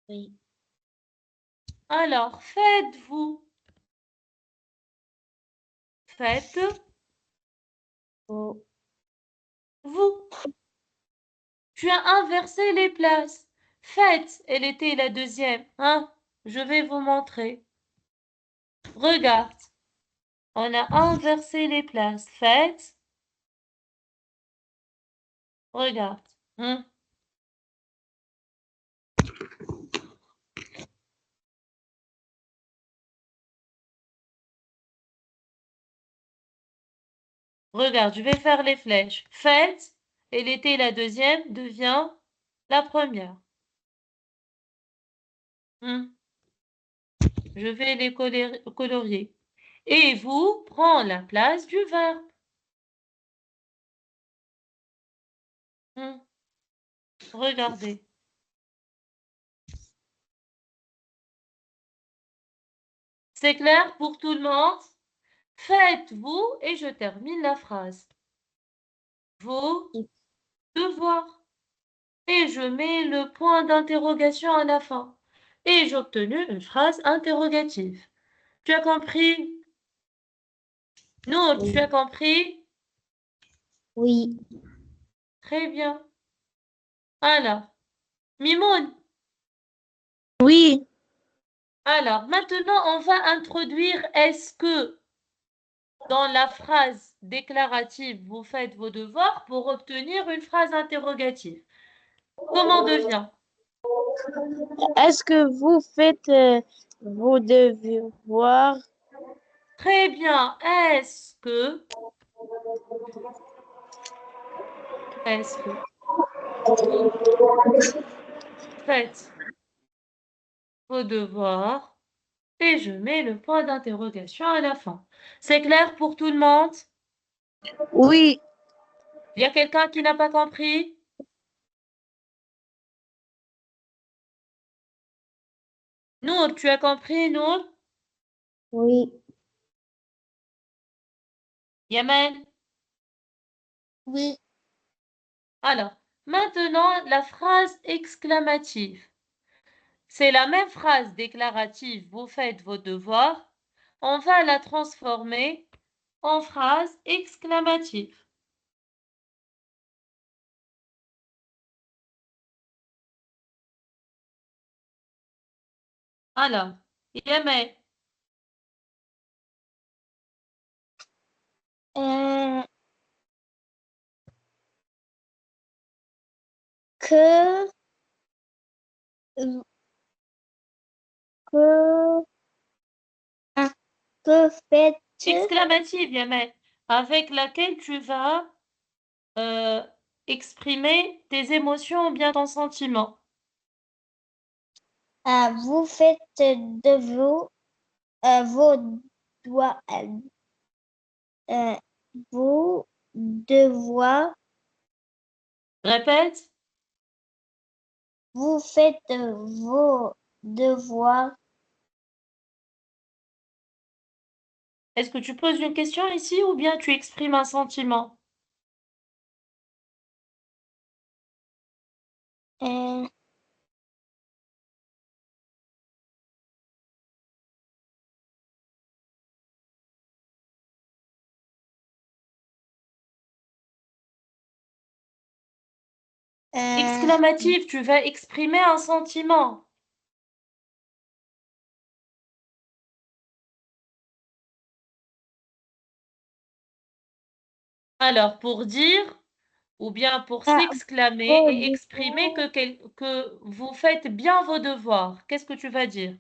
Speaker 2: Oui.
Speaker 1: Alors, faites-vous. Faites-vous. Tu as inversé les places. Faites, elle était la deuxième. Hein? Je vais vous montrer. Regarde. On a inversé les places. Faites. Regarde. Hein? Regarde, je vais faire les flèches. Faites, elle était la deuxième, devient la première. Hein? Je vais les colorier. Et vous prend la place du verbe. Hein? Regardez. C'est clair pour tout le monde? Faites-vous et je termine la phrase. Vos devoirs. Et je mets le point d'interrogation à la fin. Et j'ai obtenu une phrase interrogative. Tu as compris? Non, tu as compris?
Speaker 2: Oui.
Speaker 1: Très bien. Alors, Mimoun.
Speaker 2: Oui.
Speaker 1: Alors, maintenant, on va introduire est-ce que dans la phrase déclarative, vous faites vos devoirs pour obtenir une phrase interrogative. Comment devient?
Speaker 2: Est-ce que vous faites vos devoirs?
Speaker 1: Très bien. Est-ce que faites vos devoirs? Et je mets le point d'interrogation à la fin. C'est clair pour tout le monde?
Speaker 2: Oui.
Speaker 1: Il y a quelqu'un qui n'a pas compris? Nour, tu as compris, Nour?
Speaker 2: Oui.
Speaker 1: Yamen?
Speaker 2: Oui.
Speaker 1: Alors, maintenant, la phrase exclamative. C'est la même phrase déclarative, vous faites vos devoirs. On va la transformer en phrase exclamative. Alors, Yamen,
Speaker 2: Euh, que, que, ah, que faites,
Speaker 1: exclamative, Yamen, avec laquelle tu vas euh, exprimer tes émotions ou bien ton sentiment.
Speaker 2: vous faites de vos doigts, vos devoirs,
Speaker 1: Répète.
Speaker 2: vous faites vos devoirs.
Speaker 1: Est-ce que tu poses une question ici ou bien tu exprimes un sentiment?
Speaker 2: Euh, euh,
Speaker 1: Exclamative, tu vas exprimer un sentiment. Alors, pour dire ou bien pour s'exclamer
Speaker 2: vos
Speaker 1: et exprimer
Speaker 2: devoirs,
Speaker 1: que vous faites bien vos devoirs, qu'est-ce que tu vas dire?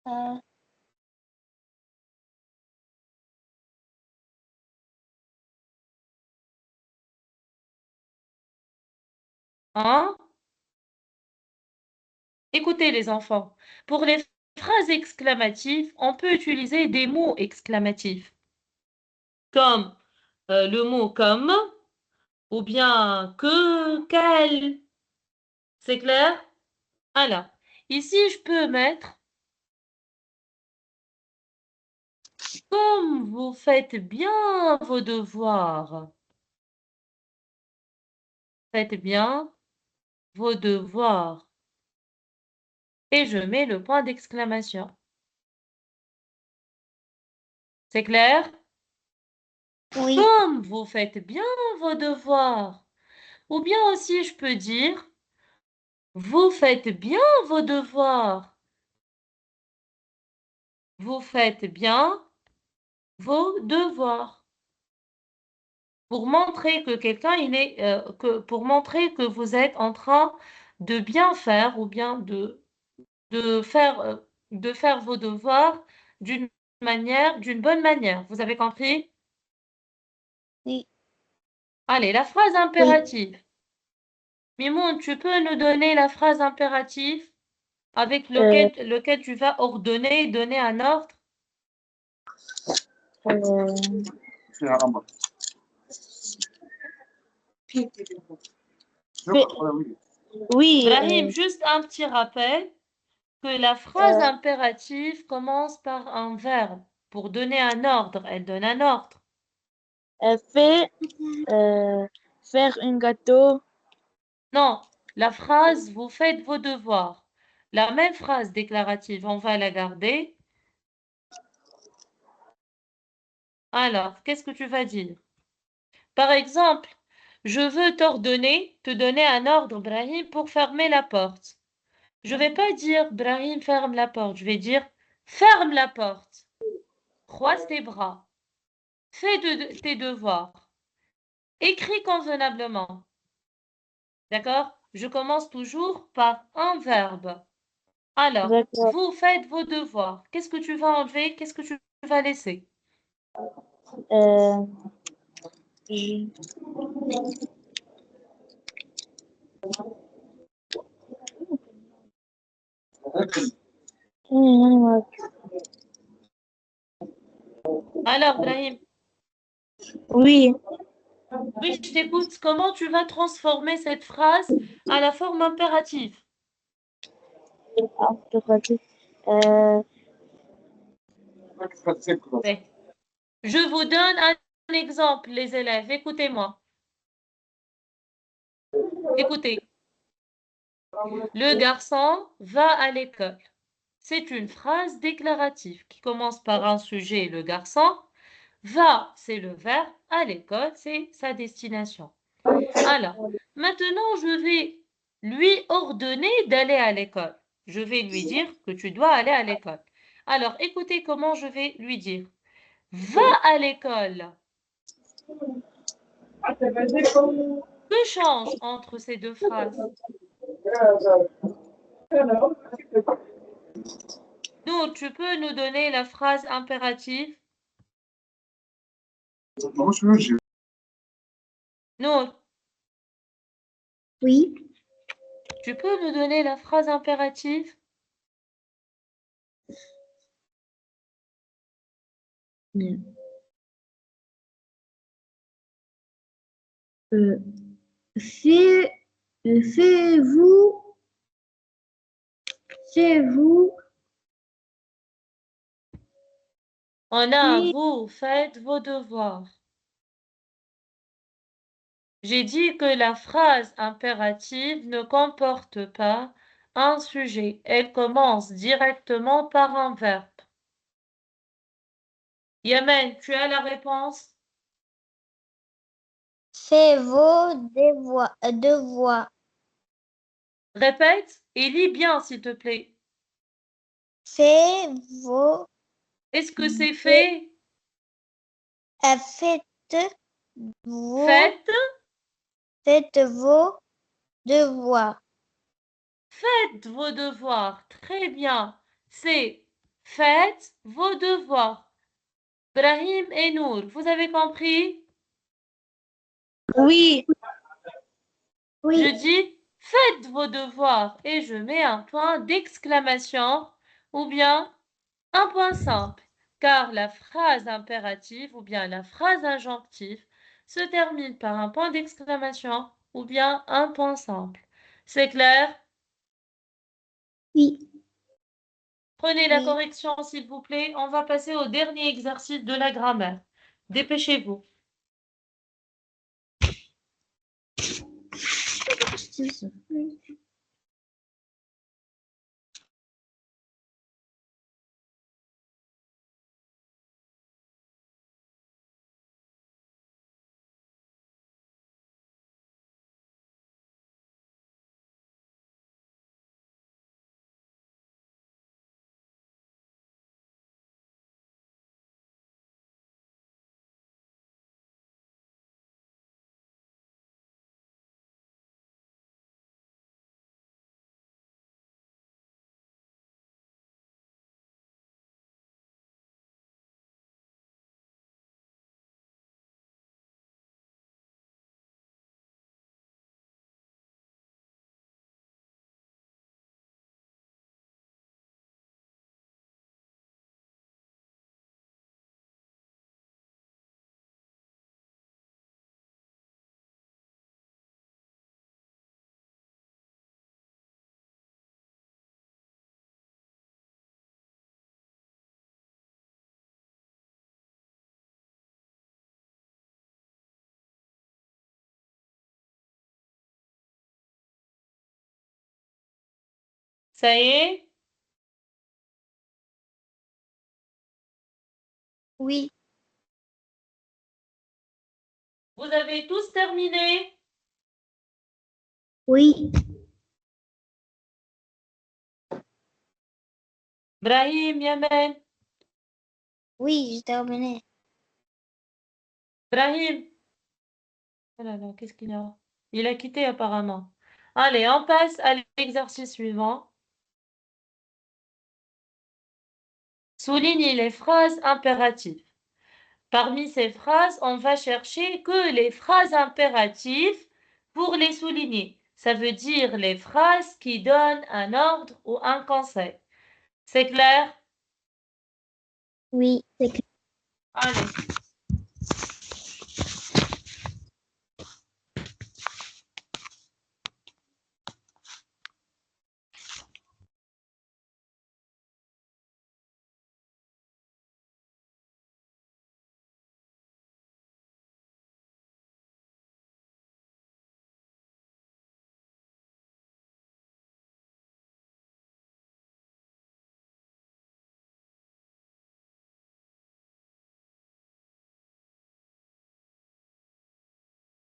Speaker 2: euh,
Speaker 1: Hein? Écoutez les enfants, pour les phrases exclamatives, on peut utiliser des mots exclamatifs, comme le mot comme, ou bien que, quel. C'est clair? Alors, ici, je peux mettre comme vous faites bien vos devoirs. Faites bien vos devoirs. Et je mets le point d'exclamation. C'est clair?
Speaker 2: Oui.
Speaker 1: Comme vous faites bien vos devoirs. Ou bien aussi, je peux dire, vous faites bien vos devoirs. Vous faites bien vos devoirs. Pour montrer que pour montrer que vous êtes en train de bien faire ou bien de faire, euh, de faire vos devoirs d'une d'une bonne manière. Vous avez compris?
Speaker 2: Oui.
Speaker 1: Allez, la phrase
Speaker 2: Oui.
Speaker 1: impérative. Mimoun, tu peux nous donner la phrase impérative avec
Speaker 2: Euh,
Speaker 1: lequel tu vas ordonner, donner un ordre?
Speaker 2: euh, oui.
Speaker 1: Brahim, juste un petit rappel que la phrase
Speaker 2: Euh,
Speaker 1: impérative commence par un verbe. Pour donner un ordre, elle donne un ordre.
Speaker 2: fait faire un gâteau.
Speaker 1: Non, la phrase vous faites vos devoirs. La même phrase déclarative, on va la garder. Alors, qu'est-ce que tu vas dire? Par exemple, je veux t'ordonner, te donner un ordre, Brahim, pour fermer la porte. Je ne vais pas dire Brahim, ferme la porte. Je vais dire ferme la porte. Croise tes bras. Fais tes devoirs. Écris convenablement. D'accord? Je commence toujours par un verbe. Alors,
Speaker 2: D'accord.
Speaker 1: vous faites vos devoirs. Qu'est-ce que tu vas enlever? Qu'est-ce que tu vas laisser?
Speaker 2: Euh, je-
Speaker 1: Alors, Brahim,
Speaker 2: Oui.
Speaker 1: oui, je t'écoute. Comment tu vas transformer cette phrase à la forme impérative?
Speaker 2: Euh,
Speaker 1: Oui. Je vous donne un exemple, les élèves. Écoutez-moi. Écoutez. Le garçon va à l'école. C'est une phrase déclarative qui commence par un sujet, le garçon. Va, c'est le verbe. À l'école, c'est sa destination. Alors, maintenant, je vais lui ordonner d'aller à l'école. Je vais lui dire que tu dois aller à l'école. Alors, écoutez comment je vais lui dire. Va à l'école. Que change entre ces deux phrases? Nous, tu peux nous donner la phrase impérative? Non,
Speaker 2: oui.
Speaker 1: tu peux nous donner la phrase impérative?
Speaker 2: Euh, c'est, c'est vous, c'est vous
Speaker 1: On a
Speaker 2: qui,
Speaker 1: vous faites vos devoirs. J'ai dit que la phrase impérative ne comporte pas un sujet. Elle commence directement par un verbe. Yamen, tu as la réponse?
Speaker 2: fait vos devoirs.
Speaker 1: Répète et lis bien, s'il te plaît.
Speaker 2: Fait vos,
Speaker 1: Est-ce que c'est fait?
Speaker 2: faites vos,
Speaker 1: Faites,
Speaker 2: faites vos devoirs.
Speaker 1: faites vos devoirs. Très bien. C'est faites vos devoirs. Brahim et Nour, vous avez compris?
Speaker 2: Oui,
Speaker 1: Je
Speaker 2: oui,
Speaker 1: dis faites vos devoirs et je mets un point d'exclamation ou bien un point simple, car la phrase impérative ou bien la phrase injonctive se termine par un point d'exclamation ou bien un point simple. C'est clair?
Speaker 2: Oui.
Speaker 1: Prenez la
Speaker 2: Oui.
Speaker 1: correction, s'il vous plaît. On va passer au dernier exercice de la grammaire. Dépêchez-vous. Ça y est?
Speaker 2: Oui.
Speaker 1: Vous avez tous terminé?
Speaker 2: Oui.
Speaker 1: Brahim, Yamen.
Speaker 2: Oui, j'ai terminé.
Speaker 1: Brahim. Oh là là, qu'est-ce qu'il a? Il a quitté apparemment. Allez, on passe à l'exercice suivant. Soulignez les phrases impératives. Parmi ces phrases, on va chercher que les phrases impératives pour les souligner. Ça veut dire les phrases qui donnent un ordre ou un conseil. C'est clair?
Speaker 2: Oui, c'est clair.
Speaker 1: Allez.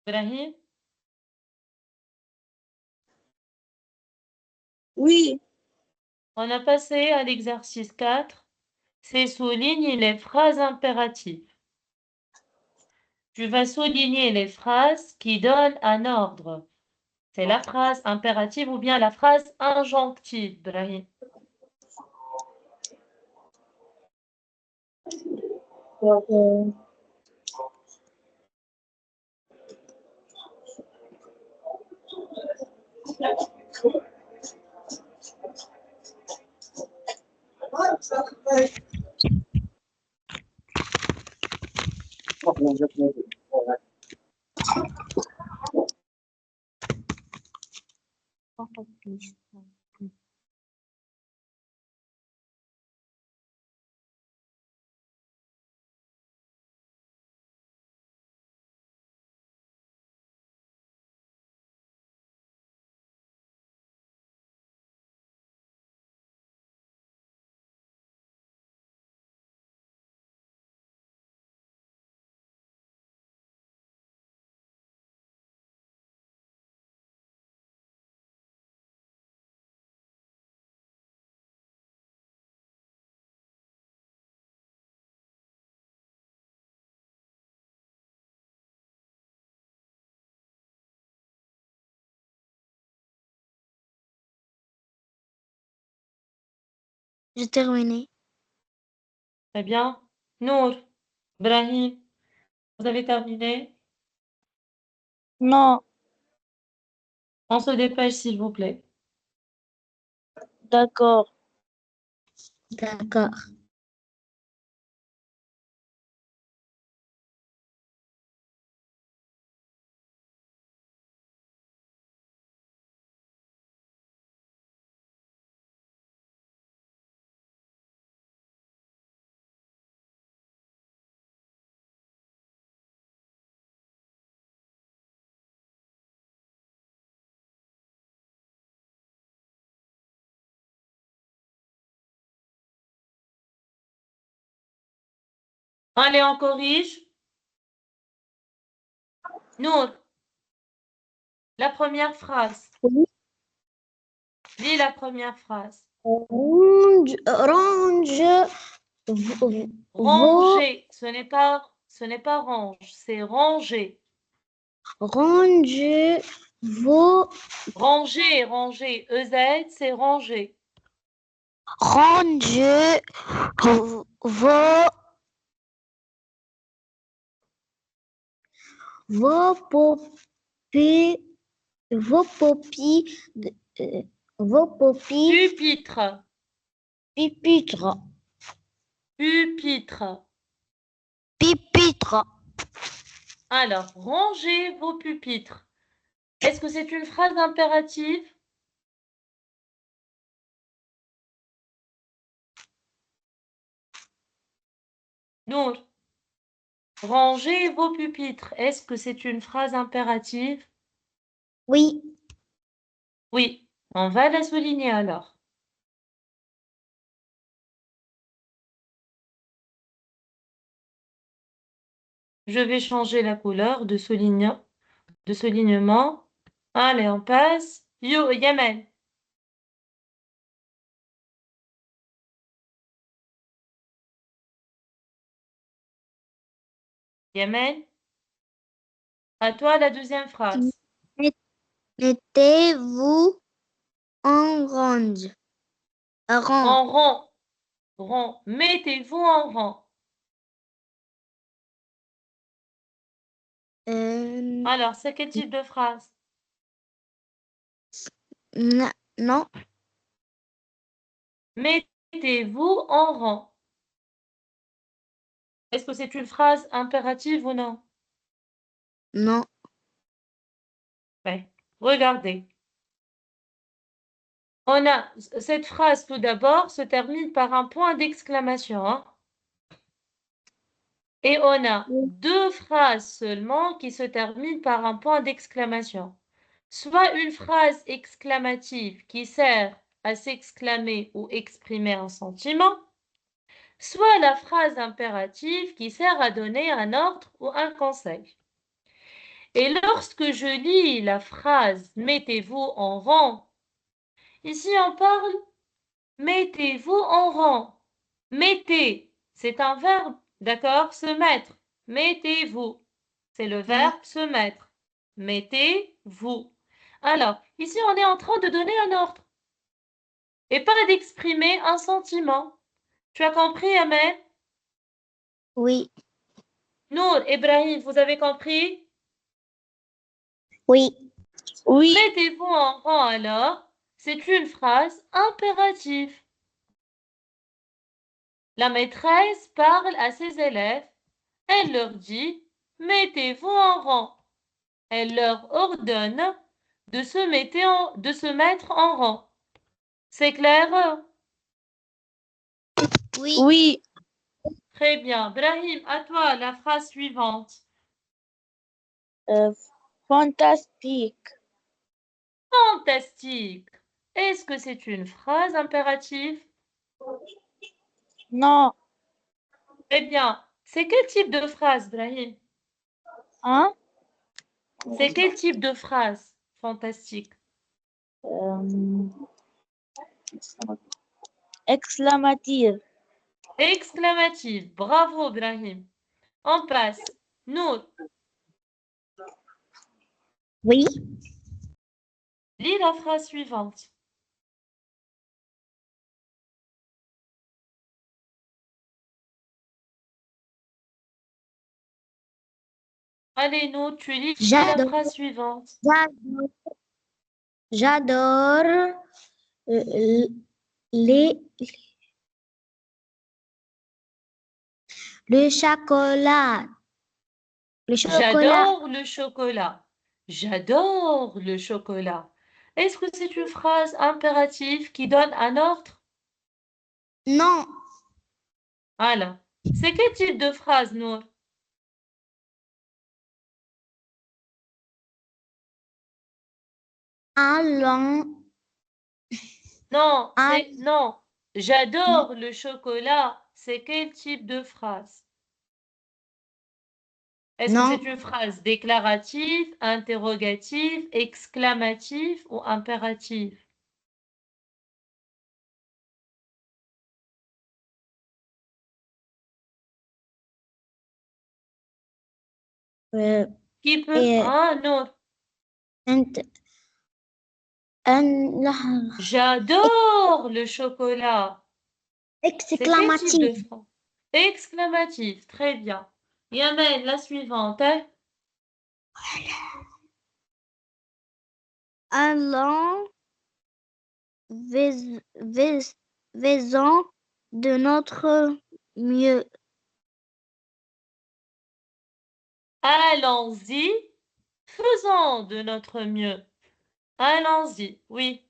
Speaker 1: Brahim,
Speaker 2: Oui.
Speaker 1: on a passé à l'exercice 4. C'est souligner les phrases impératives. Tu vas souligner les phrases qui donnent un ordre. C'est la phrase impérative ou bien la phrase injonctive, Brahim.
Speaker 2: J'ai terminé.
Speaker 1: Très bien. Nour, Brahim, vous avez terminé?
Speaker 2: Non.
Speaker 1: On se dépêche, s'il vous plaît.
Speaker 3: D'accord.
Speaker 2: D'accord.
Speaker 1: Allez, on corrige. Nour, la première phrase.
Speaker 2: Oui.
Speaker 1: Lis la première phrase.
Speaker 2: Range,
Speaker 1: Ranger, ce n'est pas range, c'est ranger.
Speaker 2: range vos,
Speaker 1: Ranger, ranger. EZ, c'est ranger.
Speaker 2: range vos popis, vos popis, vos popis,
Speaker 1: Pupitre,
Speaker 2: pupitre,
Speaker 1: pupitre.
Speaker 2: pupitre.
Speaker 1: Alors, rangez vos pupitres. Est-ce que c'est une phrase impérative? Nour, rangez vos pupitres. Est-ce que c'est une phrase impérative?
Speaker 2: Oui.
Speaker 1: Oui, on va la souligner alors. Je vais changer la couleur de soulignement. Allez, on passe. Yamen. Yamen, à toi la deuxième phrase.
Speaker 2: Mettez-vous en rang.
Speaker 1: En rang. Rang. Mettez-vous en rang. Alors, c'est quel type de phrase?
Speaker 2: Non.
Speaker 1: Mettez-vous en rang. Est-ce que c'est une phrase impérative ou non?
Speaker 2: Non.
Speaker 1: Ouais. Regardez. On a cette phrase tout d'abord se termine par un point d'exclamation. Hein? Et on a deux phrases seulement qui se terminent par un point d'exclamation. Soit une phrase exclamative qui sert à s'exclamer ou exprimer un sentiment, soit la phrase impérative qui sert à donner un ordre ou un conseil. Et lorsque je lis la phrase « mettez-vous en rang », ici on parle « mettez-vous en rang ». Mettez, c'est un verbe, d'accord? Se mettre. Mettez-vous. C'est le verbe se mettre. Mettez-vous. Alors, ici, on est en train de donner un ordre et pas d'exprimer un sentiment. Tu as compris, Ahmed?
Speaker 2: Oui.
Speaker 1: Nour, Ibrahim, vous avez compris?
Speaker 2: Oui.
Speaker 3: Oui.
Speaker 1: Mettez-vous en rang alors. C'est une phrase impérative. La maîtresse parle à ses élèves. Elle leur dit « Mettez-vous en rang ». Elle leur ordonne de se mettre en rang. C'est clair?
Speaker 2: Oui.
Speaker 3: Oui.
Speaker 1: Très bien. Brahim, à toi la phrase suivante.
Speaker 3: Fantastique.
Speaker 1: Fantastique. Est-ce que c'est une phrase impérative?
Speaker 3: Non.
Speaker 1: Très bien. C'est quel type de phrase, Brahim?
Speaker 3: Hein?
Speaker 1: C'est quel type de phrase? Fantastique.
Speaker 3: Exclamative.
Speaker 1: Exclamative. Bravo, Brahim. On passe. Nour,
Speaker 2: Oui.
Speaker 1: lis la phrase suivante. Allez, Nour, tu lis la
Speaker 2: J'adore.
Speaker 1: phrase suivante.
Speaker 2: J'adore les, le chocolat. Le chocolat.
Speaker 1: J'adore le chocolat. J'adore le chocolat. Est-ce que c'est une phrase impérative qui donne un ordre?
Speaker 2: Non.
Speaker 1: Alors, c'est quel type de phrase, Nour?
Speaker 2: Allons.
Speaker 1: Non,
Speaker 2: All-
Speaker 1: c'est non. J'adore le chocolat. C'est quel type de phrase? Est-ce que c'est
Speaker 2: Non.
Speaker 1: une phrase déclarative, interrogative, exclamative ou impérative?
Speaker 2: Euh,
Speaker 1: Qui peut?
Speaker 2: et
Speaker 1: Ah non.
Speaker 2: int- un-
Speaker 1: J'adore le chocolat. C'est quel type
Speaker 2: exclamatif.
Speaker 1: de phrase? Exclamatif. Très bien. Yamen, la suivante, hein?
Speaker 2: Allons, faisons de notre mieux.
Speaker 1: Allons-y. Faisons de notre mieux. Allons-y. Oui.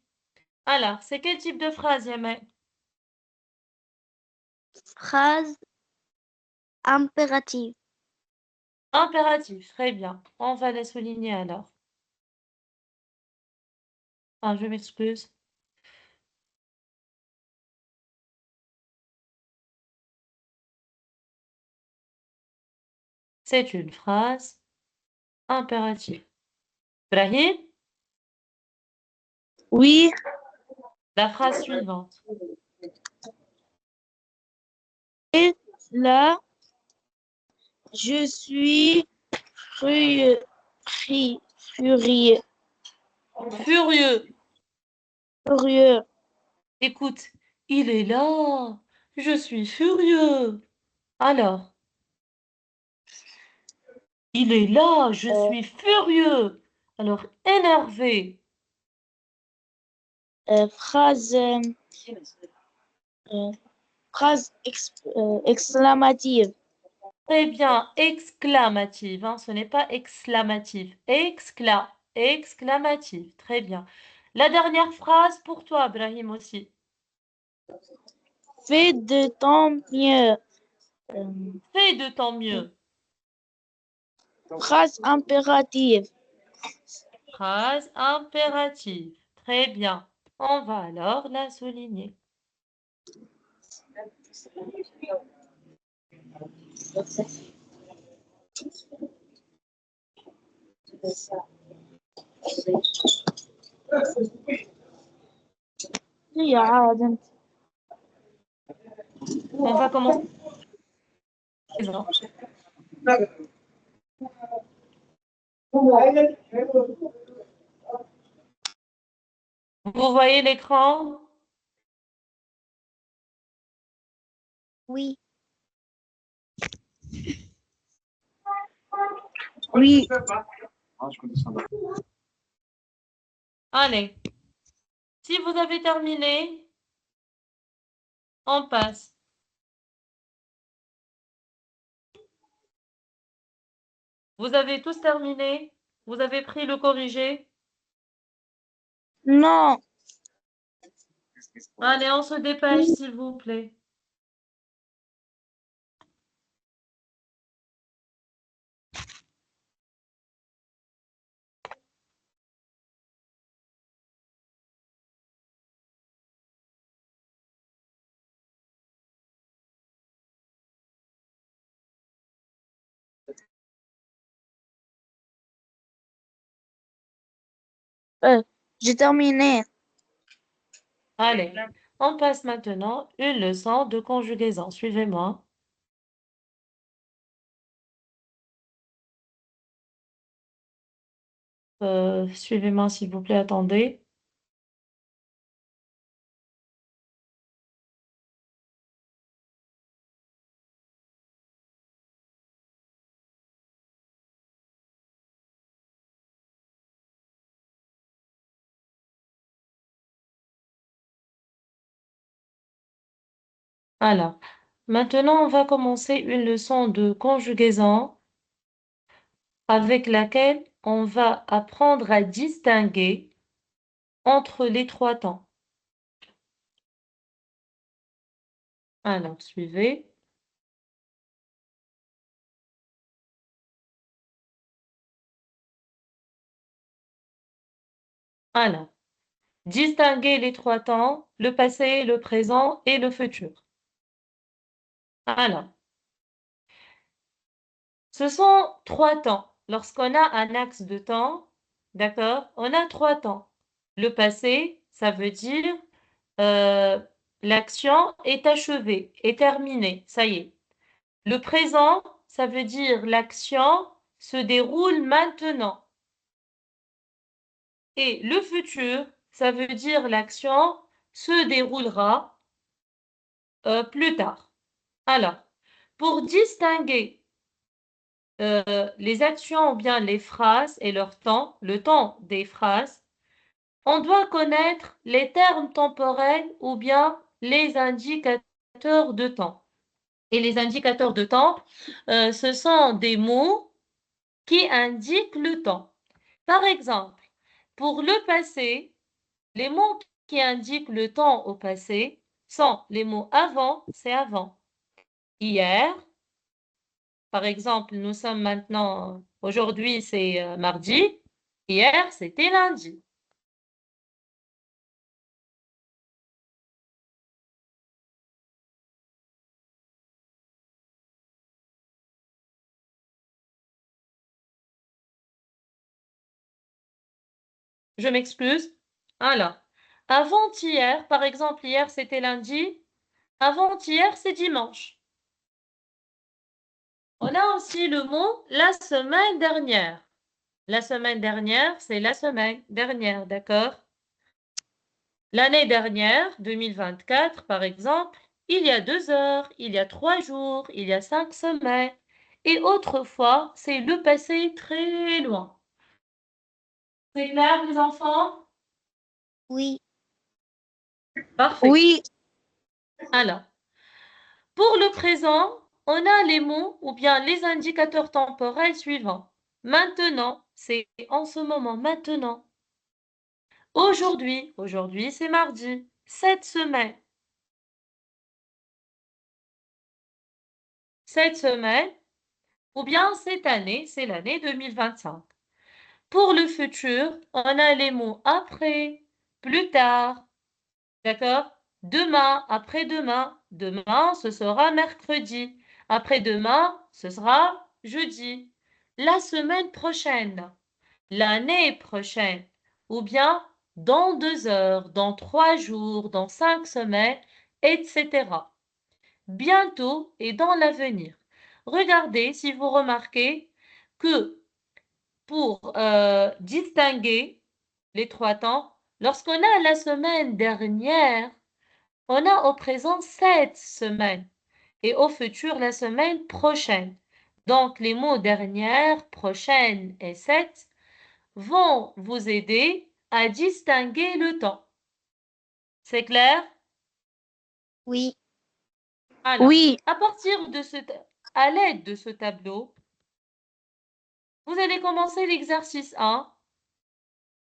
Speaker 1: Alors, c'est quel type de phrase, Yamen?
Speaker 2: Phrase impérative.
Speaker 1: Impératif. Très bien. On va les souligner alors. Ah, je m'excuse. C'est une phrase impérative. Brahim,
Speaker 3: Oui,
Speaker 1: la phrase suivante.
Speaker 3: là, je suis furieux. Furieux.
Speaker 1: Furieux.
Speaker 3: Furieux.
Speaker 1: Écoute, il est là. Je suis furieux. Alors, il est là. Je
Speaker 3: Euh,
Speaker 1: suis furieux. Alors, énervé.
Speaker 3: phrase, euh, phrase exclamative.
Speaker 1: Très bien. Exclamative, hein. Ce n'est pas exclamative. Exclamative. Très bien. La dernière phrase pour toi, Brahim aussi.
Speaker 3: Fais de ton mieux. Euh,
Speaker 1: Fais de ton mieux.
Speaker 3: phrase impérative.
Speaker 1: Phrase impérative. Très bien. On va alors la souligner.
Speaker 3: يا عاد.
Speaker 1: On va commencer. Vous voyez l'écran?
Speaker 2: Oui.
Speaker 3: Oui.
Speaker 1: Allez. Si vous avez terminé, on passe. Vous avez tous terminé? Vous avez pris le corrigé?
Speaker 3: Non.
Speaker 1: Allez, on se dépêche, s'il vous plaît.
Speaker 3: J'ai terminé.
Speaker 1: Allez, on passe maintenant une leçon de conjugaison. Suivez-moi. Suivez-moi, s'il vous plaît. Attendez. Alors, maintenant, on va commencer une leçon de conjugaison avec laquelle on va apprendre à distinguer entre les trois temps. Alors, suivez. Alors, distinguer les trois temps, le passé, le présent et le futur. Alors, ce sont trois temps. Lorsqu'on a un axe de temps, d'accord, on a trois temps. Le passé, ça veut dire euh, l'action est achevée, est terminée, ça y est. Le présent, ça veut dire l'action se déroule maintenant. Et le futur, ça veut dire l'action se déroulera plus tard. Alors, pour distinguer les actions ou bien les phrases et leur temps, le temps des phrases, on doit connaître les termes temporels ou bien les indicateurs de temps. Et les indicateurs de temps, ce sont des mots qui indiquent le temps. Par exemple, pour le passé, les mots qui indiquent le temps au passé sont les mots avant, c'est avant. Hier, par exemple, nous sommes maintenant, aujourd'hui c'est mardi, hier c'était lundi. Je m'excuse. Alors, avant-hier, par exemple, hier c'était lundi, avant-hier c'est dimanche. On a aussi le mot la semaine dernière. La semaine dernière, c'est la semaine dernière, d'accord? L'année dernière, 2024, par exemple, il y a 2 heures, il y a 3 jours, il y a 5 semaines. Et autrefois, c'est le passé très loin. C'est clair, les enfants?
Speaker 2: Oui.
Speaker 1: Parfait.
Speaker 3: Oui.
Speaker 1: Alors, pour le présent, on a les mots ou bien les indicateurs temporels suivants. Maintenant, c'est en ce moment, maintenant. Aujourd'hui, aujourd'hui c'est mardi. Cette semaine, ou bien cette année, c'est l'année 2025. Pour le futur, on a les mots après, plus tard, d'accord? Demain, après-demain, demain, ce sera mercredi. Après-demain, ce sera jeudi. La semaine prochaine, l'année prochaine, ou bien dans 2 heures, dans 3 jours, dans 5 semaines, etc. Bientôt et dans l'avenir. Regardez si vous remarquez que pour distinguer les trois temps, lorsqu'on a la semaine dernière, on a au présent cette semaine et au futur la semaine prochaine. Donc les mots dernière, prochaine et cette vont vous aider à distinguer le temps. C'est clair?
Speaker 2: Oui.
Speaker 1: Alors,
Speaker 3: Oui.
Speaker 1: à partir de à l'aide de ce tableau, vous allez commencer l'exercice 1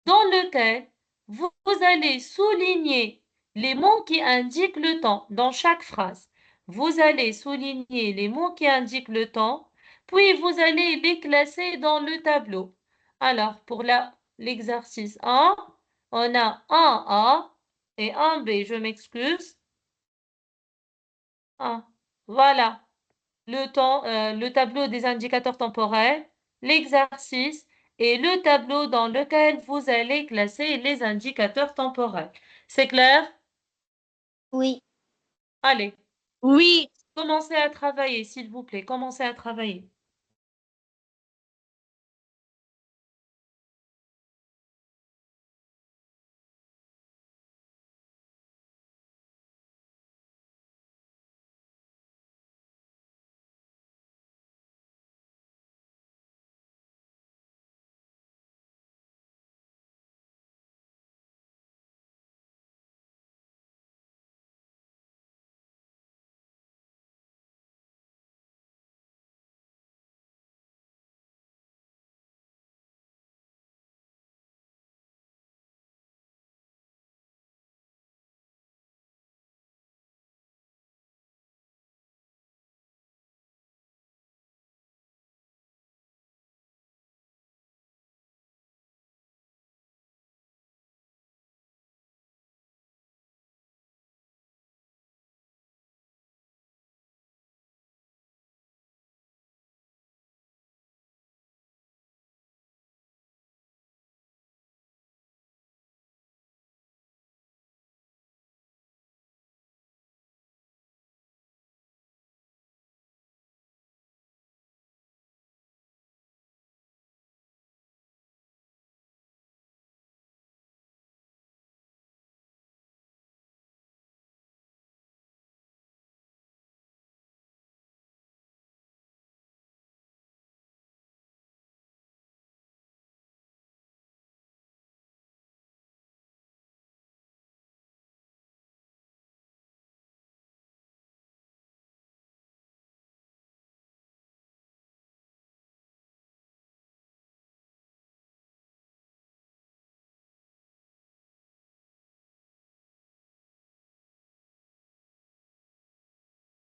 Speaker 1: dans lequel vous allez souligner les mots qui indiquent le temps dans chaque phrase. Vous allez souligner les mots qui indiquent le temps, puis vous allez les classer dans le tableau. Alors, pour l'exercice 1, on a un A et un B. Je m'excuse. Voilà le tableau des indicateurs temporels, l'exercice et le tableau dans lequel vous allez classer les indicateurs temporels. C'est clair?
Speaker 2: Oui.
Speaker 1: Allez,
Speaker 3: Oui.
Speaker 1: commencez à travailler, s'il vous plaît, commencez à travailler.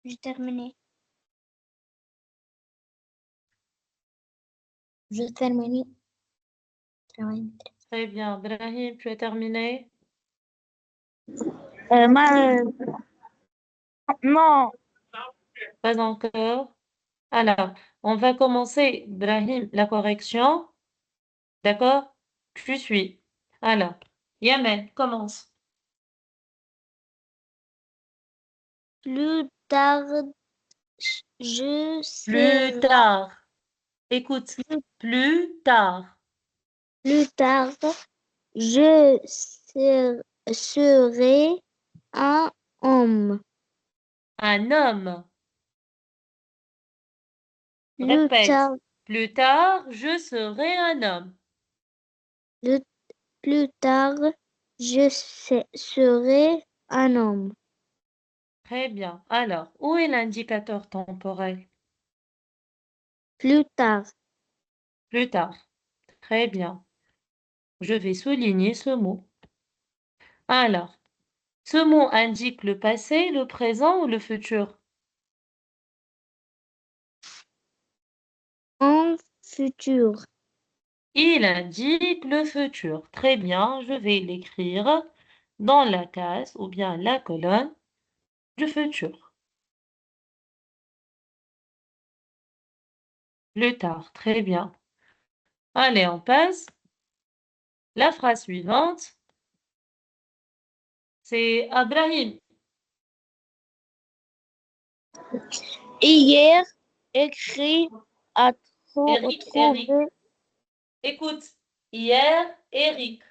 Speaker 2: J'ai terminé. J'ai terminé.
Speaker 1: Très bien. Brahim, tu as terminé?
Speaker 3: Non,
Speaker 1: Pas encore. Alors, on va commencer, Brahim, la correction. D'accord? Tu suis. Alors, Yamen, commence.
Speaker 2: Plus tard, je
Speaker 1: Plus
Speaker 2: serai.
Speaker 1: tard. Écoute. Plus tard.
Speaker 2: Plus tard, je serai un homme.
Speaker 1: Un homme.
Speaker 2: Plus
Speaker 1: Répète.
Speaker 2: tard,
Speaker 1: Plus tard, je serai un homme.
Speaker 2: le- plus tard, serai un homme.
Speaker 1: Très bien. Alors, où est l'indicateur temporel?
Speaker 2: Plus tard,
Speaker 1: Plus tard. Très bien. Je vais souligner ce mot. Alors, ce mot indique le passé, le présent ou le futur?
Speaker 2: en futur.
Speaker 1: Il indique le futur. Très bien, je vais l'écrire dans la case ou bien la colonne du futur. Plus tard, très bien. Allez, on passe. La phrase suivante, c'est Abraham.
Speaker 3: hier, écrit à
Speaker 1: Eric,
Speaker 3: trouver.
Speaker 1: écoute. Hier, Eric.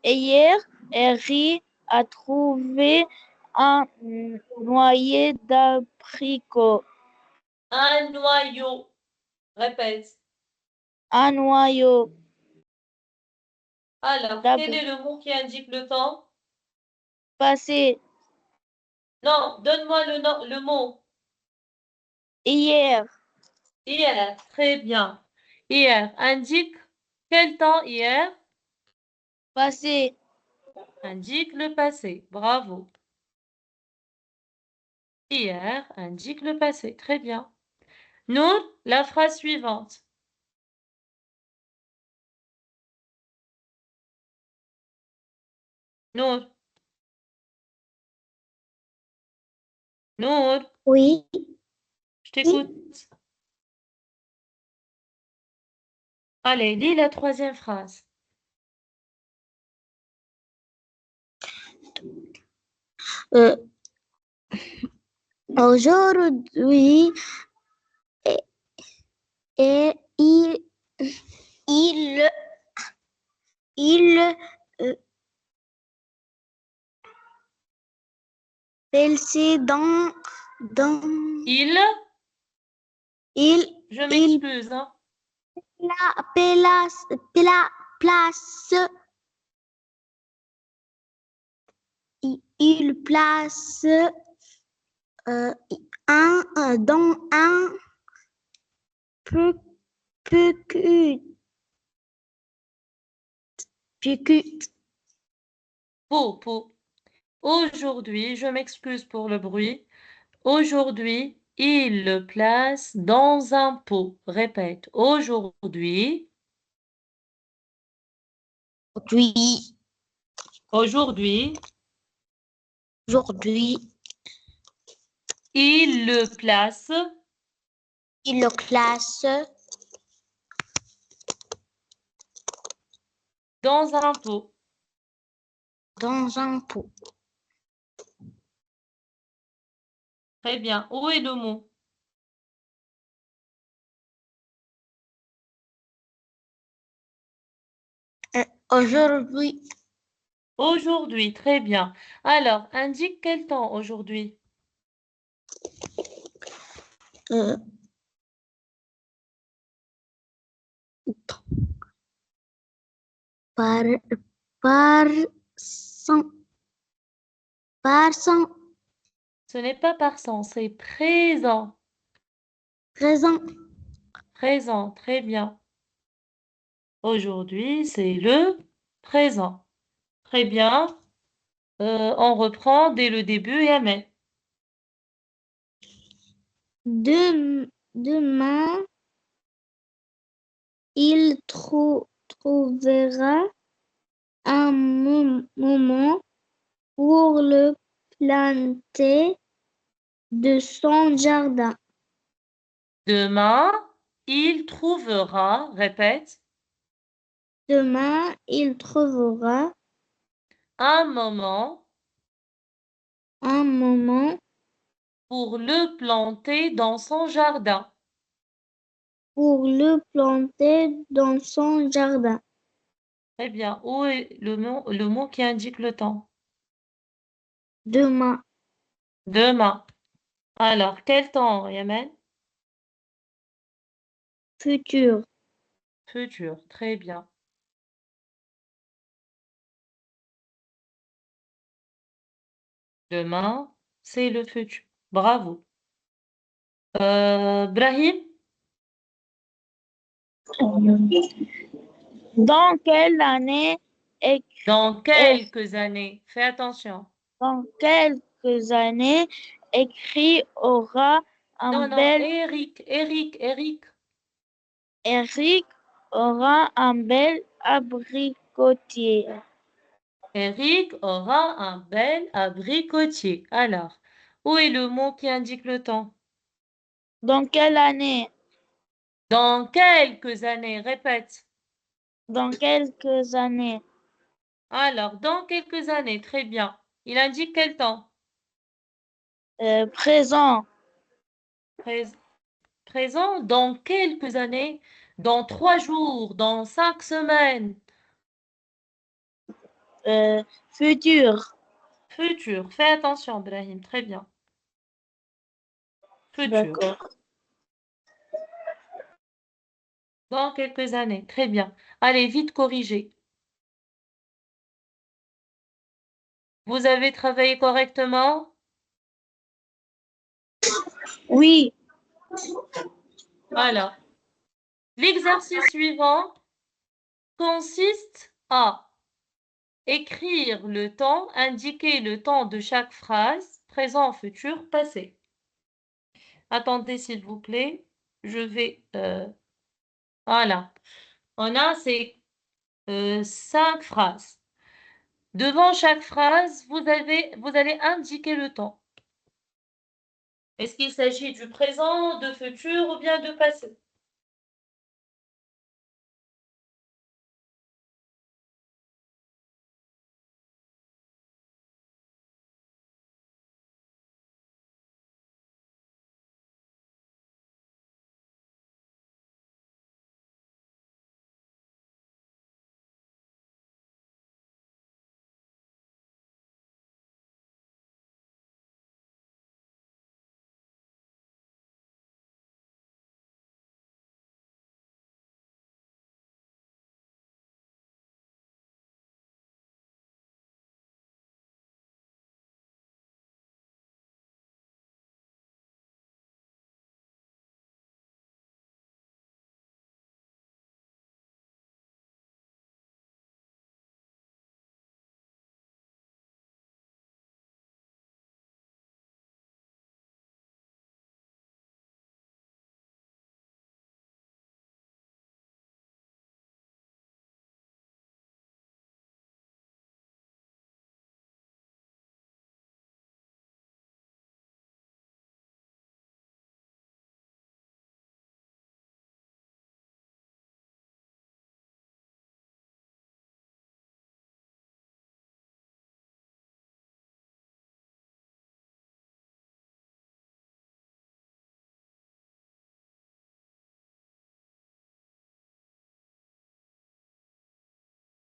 Speaker 3: Hier, Eric a trouvé un noyer d'abricot.
Speaker 1: Un noyau. Répète.
Speaker 3: Un noyau
Speaker 1: Alors, quel est
Speaker 3: d'abricot.
Speaker 1: le mot qui indique le temps?
Speaker 3: Passé.
Speaker 1: Non, donne-moi le mot.
Speaker 3: Hier,
Speaker 1: Hier, très bien. Hier indique quel temps hier?
Speaker 3: passé.
Speaker 1: Indique le passé. Bravo. Hier indique le passé. Très bien. Nous, la phrase suivante. Nous, nous,
Speaker 2: Oui,
Speaker 1: je t'écoute. Allez, lis la troisième phrase.
Speaker 2: euh, aujourd'hui, et il, il pèse
Speaker 1: Il,
Speaker 2: il,
Speaker 1: je
Speaker 2: il
Speaker 1: m'excuse, hein.
Speaker 2: place, il place dans un peu,
Speaker 1: Pour. Aujourd'hui, je m'excuse pour le bruit. Aujourd'hui, il le place dans un pot. Répète. Aujourd'hui,
Speaker 2: aujourd'hui,
Speaker 1: aujourd'hui,
Speaker 2: aujourd'hui,
Speaker 1: il le place
Speaker 2: il le classe
Speaker 1: dans un pot.
Speaker 2: dans un pot.
Speaker 1: Très bien. Où est le mot?
Speaker 2: Aujourd'hui,
Speaker 1: Aujourd'hui. Très bien. Alors, indique quel temps aujourd'hui?
Speaker 2: euh, par, par cent, par cent,
Speaker 1: Ce n'est pas par sens, c'est présent.
Speaker 2: présent,
Speaker 1: Présent. Très bien. Aujourd'hui, c'est le présent. Très bien. On reprend dès le début, Yamen.
Speaker 2: Demain, il trouvera un moment pour le planter de son jardin.
Speaker 1: Demain, il trouvera, répète,
Speaker 2: Demain, il trouvera
Speaker 1: un moment
Speaker 2: un moment
Speaker 1: pour le planter dans son jardin.
Speaker 2: pour le planter dans son jardin.
Speaker 1: Très bien. Où est le mot qui indique le temps?
Speaker 2: Demain,
Speaker 1: Demain. Alors, quel temps, Yamen?
Speaker 2: futur.
Speaker 1: Futur. Très bien. Demain, c'est le futur. Bravo. Brahim,
Speaker 3: Dans quelle année éc-
Speaker 1: dans
Speaker 3: é-
Speaker 1: quelques années, fais attention.
Speaker 3: dans quelques années écrit aura un
Speaker 1: Non, non,
Speaker 3: bel
Speaker 1: Eric.
Speaker 3: Eric aura un bel abricotier.
Speaker 1: Eric aura un bel abricotier. Alors, où est le mot qui indique le temps?
Speaker 3: Dans quelle année?
Speaker 1: Dans quelques années, répète.
Speaker 3: Dans quelques années.
Speaker 1: Alors, dans quelques années, très bien. Il indique quel temps?
Speaker 3: Présent.
Speaker 1: Prés- Présent, dans quelques années, dans 3 jours, dans 5 semaines.
Speaker 3: Futur.
Speaker 1: Futur, fais attention, Brahim, très bien. Futur,
Speaker 3: D'accord.
Speaker 1: dans quelques années, très bien. Allez, vite corriger. Vous avez travaillé correctement?
Speaker 3: Oui.
Speaker 1: Alors, l'exercice suivant consiste à écrire le temps, indiquer le temps de chaque phrase, présent, futur, passé. Attendez, s'il vous plaît. Je vais... voilà. On a ces 5 phrases. Devant chaque phrase, vous allez indiquer le temps. Est-ce qu'il s'agit du présent, de futur ou bien de passé?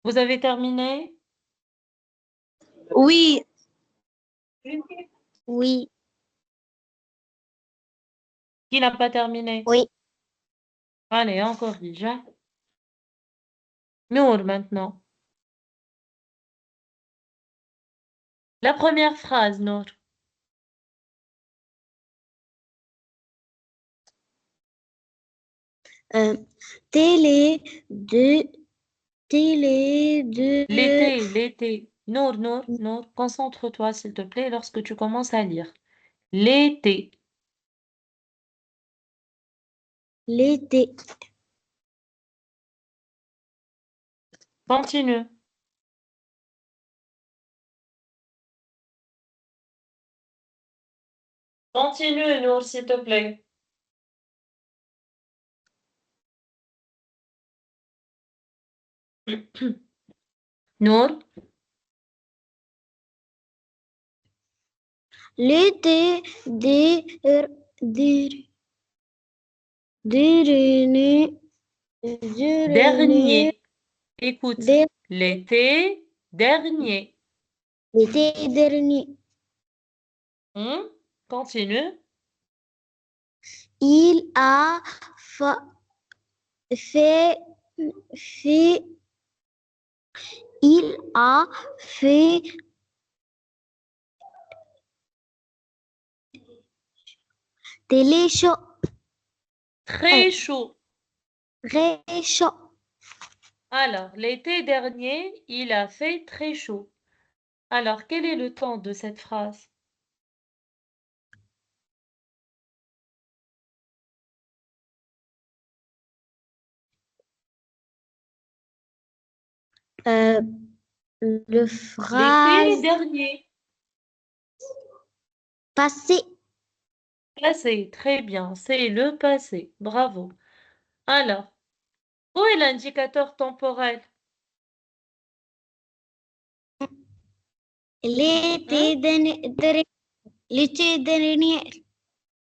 Speaker 1: Vous avez terminé?
Speaker 3: Oui.
Speaker 2: Oui,
Speaker 1: Qui n'a pas terminé?
Speaker 2: oui.
Speaker 1: Allez, on corrige, hein. Nour maintenant. La première phrase, Nour.
Speaker 2: Télé de
Speaker 1: L'été. Nour, concentre-toi, s'il te plaît, lorsque tu commences à lire. L'été.
Speaker 2: l'été.
Speaker 1: Continue. Continue, Nour, s'il te plaît. Nour,
Speaker 2: L'été dernier,
Speaker 1: dernier. Écoute,
Speaker 2: de-
Speaker 1: l'été dernier.
Speaker 2: l'été dernier,
Speaker 1: Continue.
Speaker 2: il a fait, fait, il a fait télé chaud,
Speaker 1: Très chaud.
Speaker 2: très chaud.
Speaker 1: Alors, l'été dernier, il a fait très chaud. Alors, quel est le temps de cette phrase?
Speaker 2: Le
Speaker 1: L'été
Speaker 2: phrase
Speaker 1: dernier.
Speaker 2: passé,
Speaker 1: Passé, très bien, c'est le passé. Bravo. Alors, où est l'indicateur temporel?
Speaker 2: l'été dernier, l'été dernier.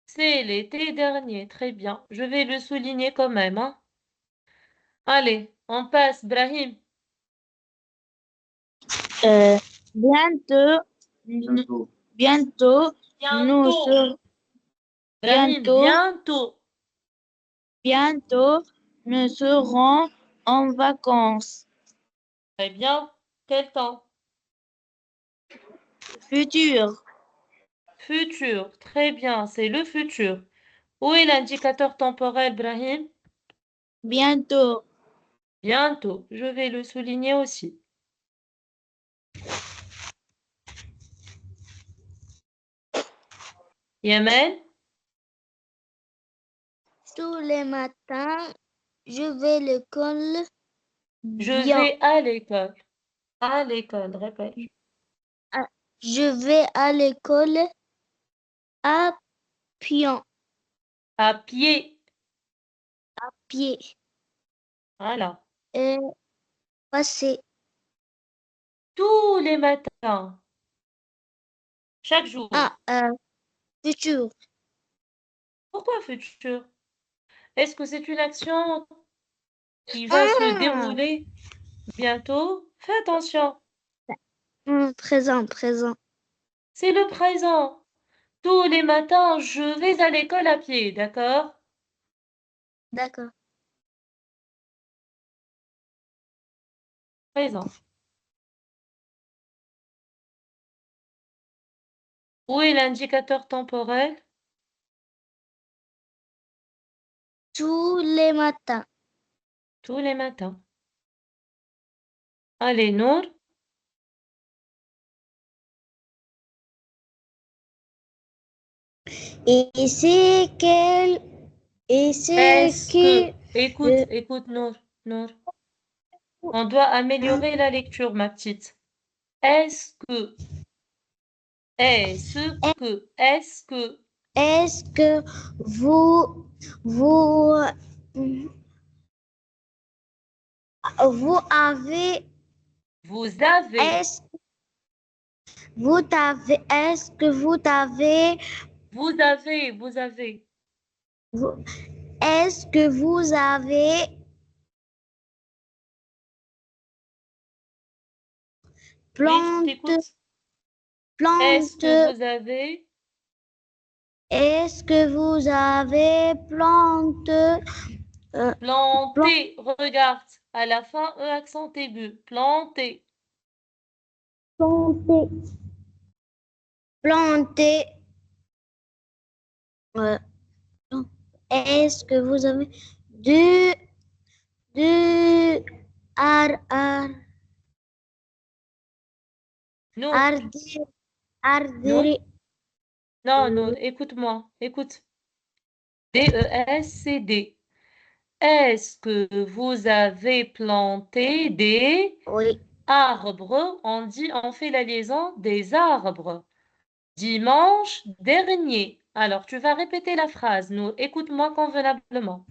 Speaker 1: C'est l'été dernier, très bien. Je vais le souligner quand même, hein. Allez, on passe, Brahim.
Speaker 3: Bientôt, bientôt, nous
Speaker 1: Bientôt.
Speaker 3: serons,
Speaker 1: Brahim,
Speaker 3: bientôt,
Speaker 1: bientôt.
Speaker 3: bientôt, nous serons en vacances.
Speaker 1: Très bien. Quel temps?
Speaker 3: Futur,
Speaker 1: Futur, très bien, c'est le futur. Où est l'indicateur temporel, Brahim?
Speaker 3: bientôt,
Speaker 1: Bientôt, je vais le souligner aussi. Yamen,
Speaker 2: Tous les matins, je vais à l'école
Speaker 1: je
Speaker 2: bien.
Speaker 1: vais à l'école. À l'école, répète.
Speaker 2: Ah, je vais à l'école à pied.
Speaker 1: À pied.
Speaker 2: Pied.
Speaker 1: Voilà.
Speaker 2: Et passer.
Speaker 1: Tous les matins. Chaque jour.
Speaker 2: Ah, futur.
Speaker 1: Pourquoi futur? Est-ce que c'est une action qui va se
Speaker 2: Ah,
Speaker 1: dérouler bientôt? Fais attention.
Speaker 2: présent, présent.
Speaker 1: C'est le présent. Tous les matins, je vais à l'école à pied, d'accord?
Speaker 2: D'accord.
Speaker 1: Présent. Où est l'indicateur temporel?
Speaker 2: Tous les matins.
Speaker 1: Tous les matins. Allez, Nour.
Speaker 2: Et c'est quel... Et c'est
Speaker 1: Est-ce
Speaker 2: qui...
Speaker 1: que... Écoute, Nour. Nour. On doit améliorer la lecture, ma petite. Est-ce que... Est-ce que...
Speaker 2: Est-ce que vous, vous avez,
Speaker 1: Vous avez...
Speaker 2: est-ce, est-ce que
Speaker 1: Vous avez...
Speaker 2: vous- est-ce que vous avez
Speaker 1: Oui, je
Speaker 2: plante,
Speaker 1: t'écoute. Est-ce
Speaker 2: plante,
Speaker 1: que vous avez...
Speaker 2: est-ce que vous avez plante,
Speaker 1: Planté? Regarde. À la fin, E accent aigu. Planté.
Speaker 2: planté, planté, euh, est-ce que vous avez du, ar,
Speaker 1: Nour.
Speaker 2: ardi,
Speaker 1: Nour.
Speaker 2: ardi,
Speaker 1: Non, Nour, écoute-moi. Écoute. D-E-S-C-D. Est-ce que vous avez planté des
Speaker 2: Oui.
Speaker 1: arbres? On fait la liaison des arbres. Dimanche dernier. Alors, tu vas répéter la phrase. Nous, écoute-moi convenablement.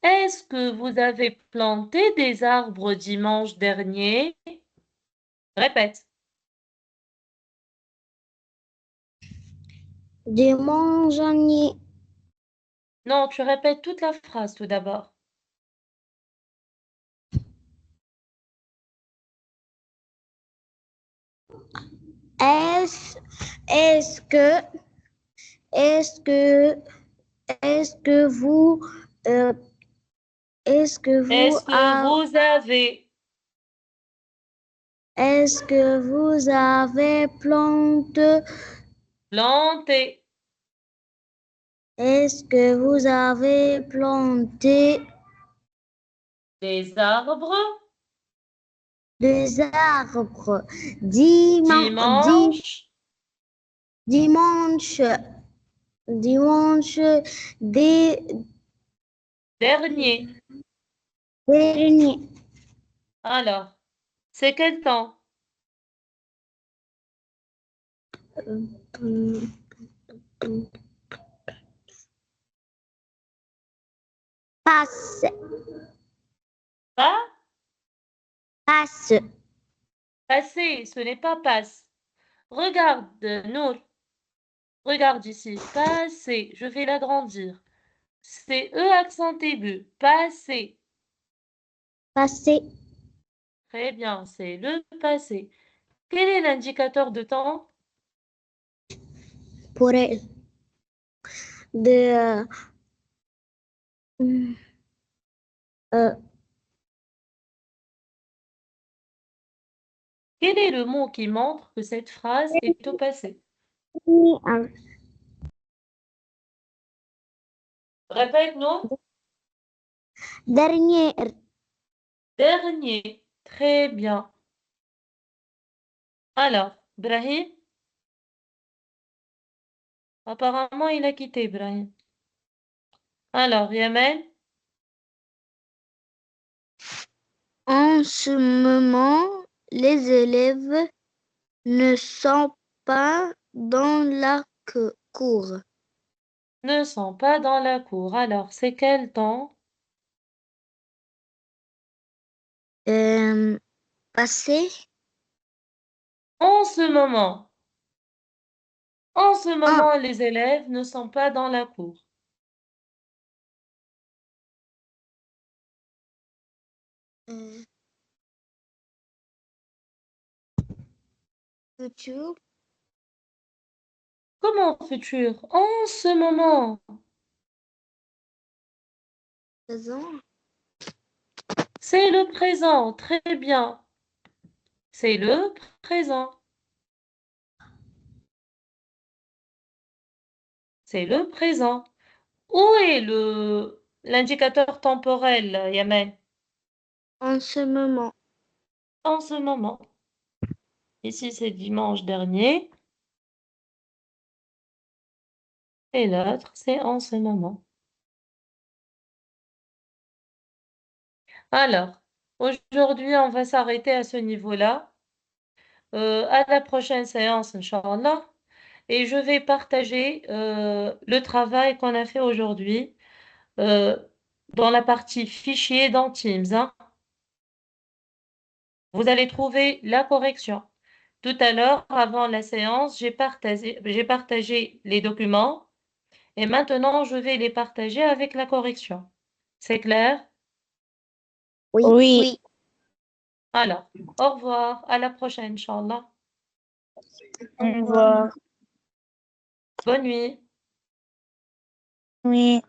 Speaker 1: Est-ce que vous avez planté des arbres dimanche dernier? Répète.
Speaker 2: Dimanche dernier.
Speaker 1: Non, tu répètes toute la phrase tout d'abord.
Speaker 2: Est-ce que est-ce que est-ce que vous est-ce que vous
Speaker 1: Est-ce que vous avez
Speaker 2: est-ce que vous avez planté
Speaker 1: planté
Speaker 2: est-ce que vous avez planté
Speaker 1: des arbres
Speaker 2: des arbres dimanche dimanche dimanche des
Speaker 1: dernier?
Speaker 2: dernier
Speaker 1: Alors, c'est quel temps?
Speaker 2: passe
Speaker 1: Pas
Speaker 2: passe
Speaker 1: passé, ce n'est pas passe. Regarde, Nour, regarde ici. Passé, je vais l'agrandir. C'est E accent aigu. Passé.
Speaker 2: passer
Speaker 1: Très bien, c'est le passé. Quel est l'indicateur de temps?
Speaker 2: pour elle de euh,
Speaker 1: Quel est le mot qui montre que cette phrase est au passé? Répète, non?
Speaker 2: dernier
Speaker 1: Dernier. Très bien. Alors, Brahim, apparemment, il a quitté Brahim. Alors, Yamen,
Speaker 2: en ce moment les élèves ne sont pas dans la cour.
Speaker 1: ne sont pas dans la cour. Alors, c'est quel temps?
Speaker 2: Passé
Speaker 1: En ce moment. En ce
Speaker 2: un
Speaker 1: moment, les élèves ne sont pas dans la cour.
Speaker 2: futur
Speaker 1: Comment futur? En ce moment.
Speaker 2: présent
Speaker 1: C'est le présent. Très bien. C'est le présent. C'est le présent. Où est l'indicateur temporel, Yamen?
Speaker 2: en ce moment
Speaker 1: En ce moment. Ici, c'est dimanche dernier. Et l'autre, c'est en ce moment. Alors, aujourd'hui, on va s'arrêter à ce niveau-là. À la prochaine séance, Inch'Allah. Et je vais partager le travail qu'on a fait aujourd'hui euh, dans la partie fichier dans Teams, hein. Vous allez trouver la correction. Tout à l'heure, avant la séance, j'ai partagé les documents et maintenant, je vais les partager avec la correction. C'est clair?
Speaker 2: oui
Speaker 3: Oui.
Speaker 2: oui
Speaker 1: Alors, au revoir, à la prochaine, Inch'Allah.
Speaker 3: Au revoir.
Speaker 1: Bonne nuit.
Speaker 3: Oui.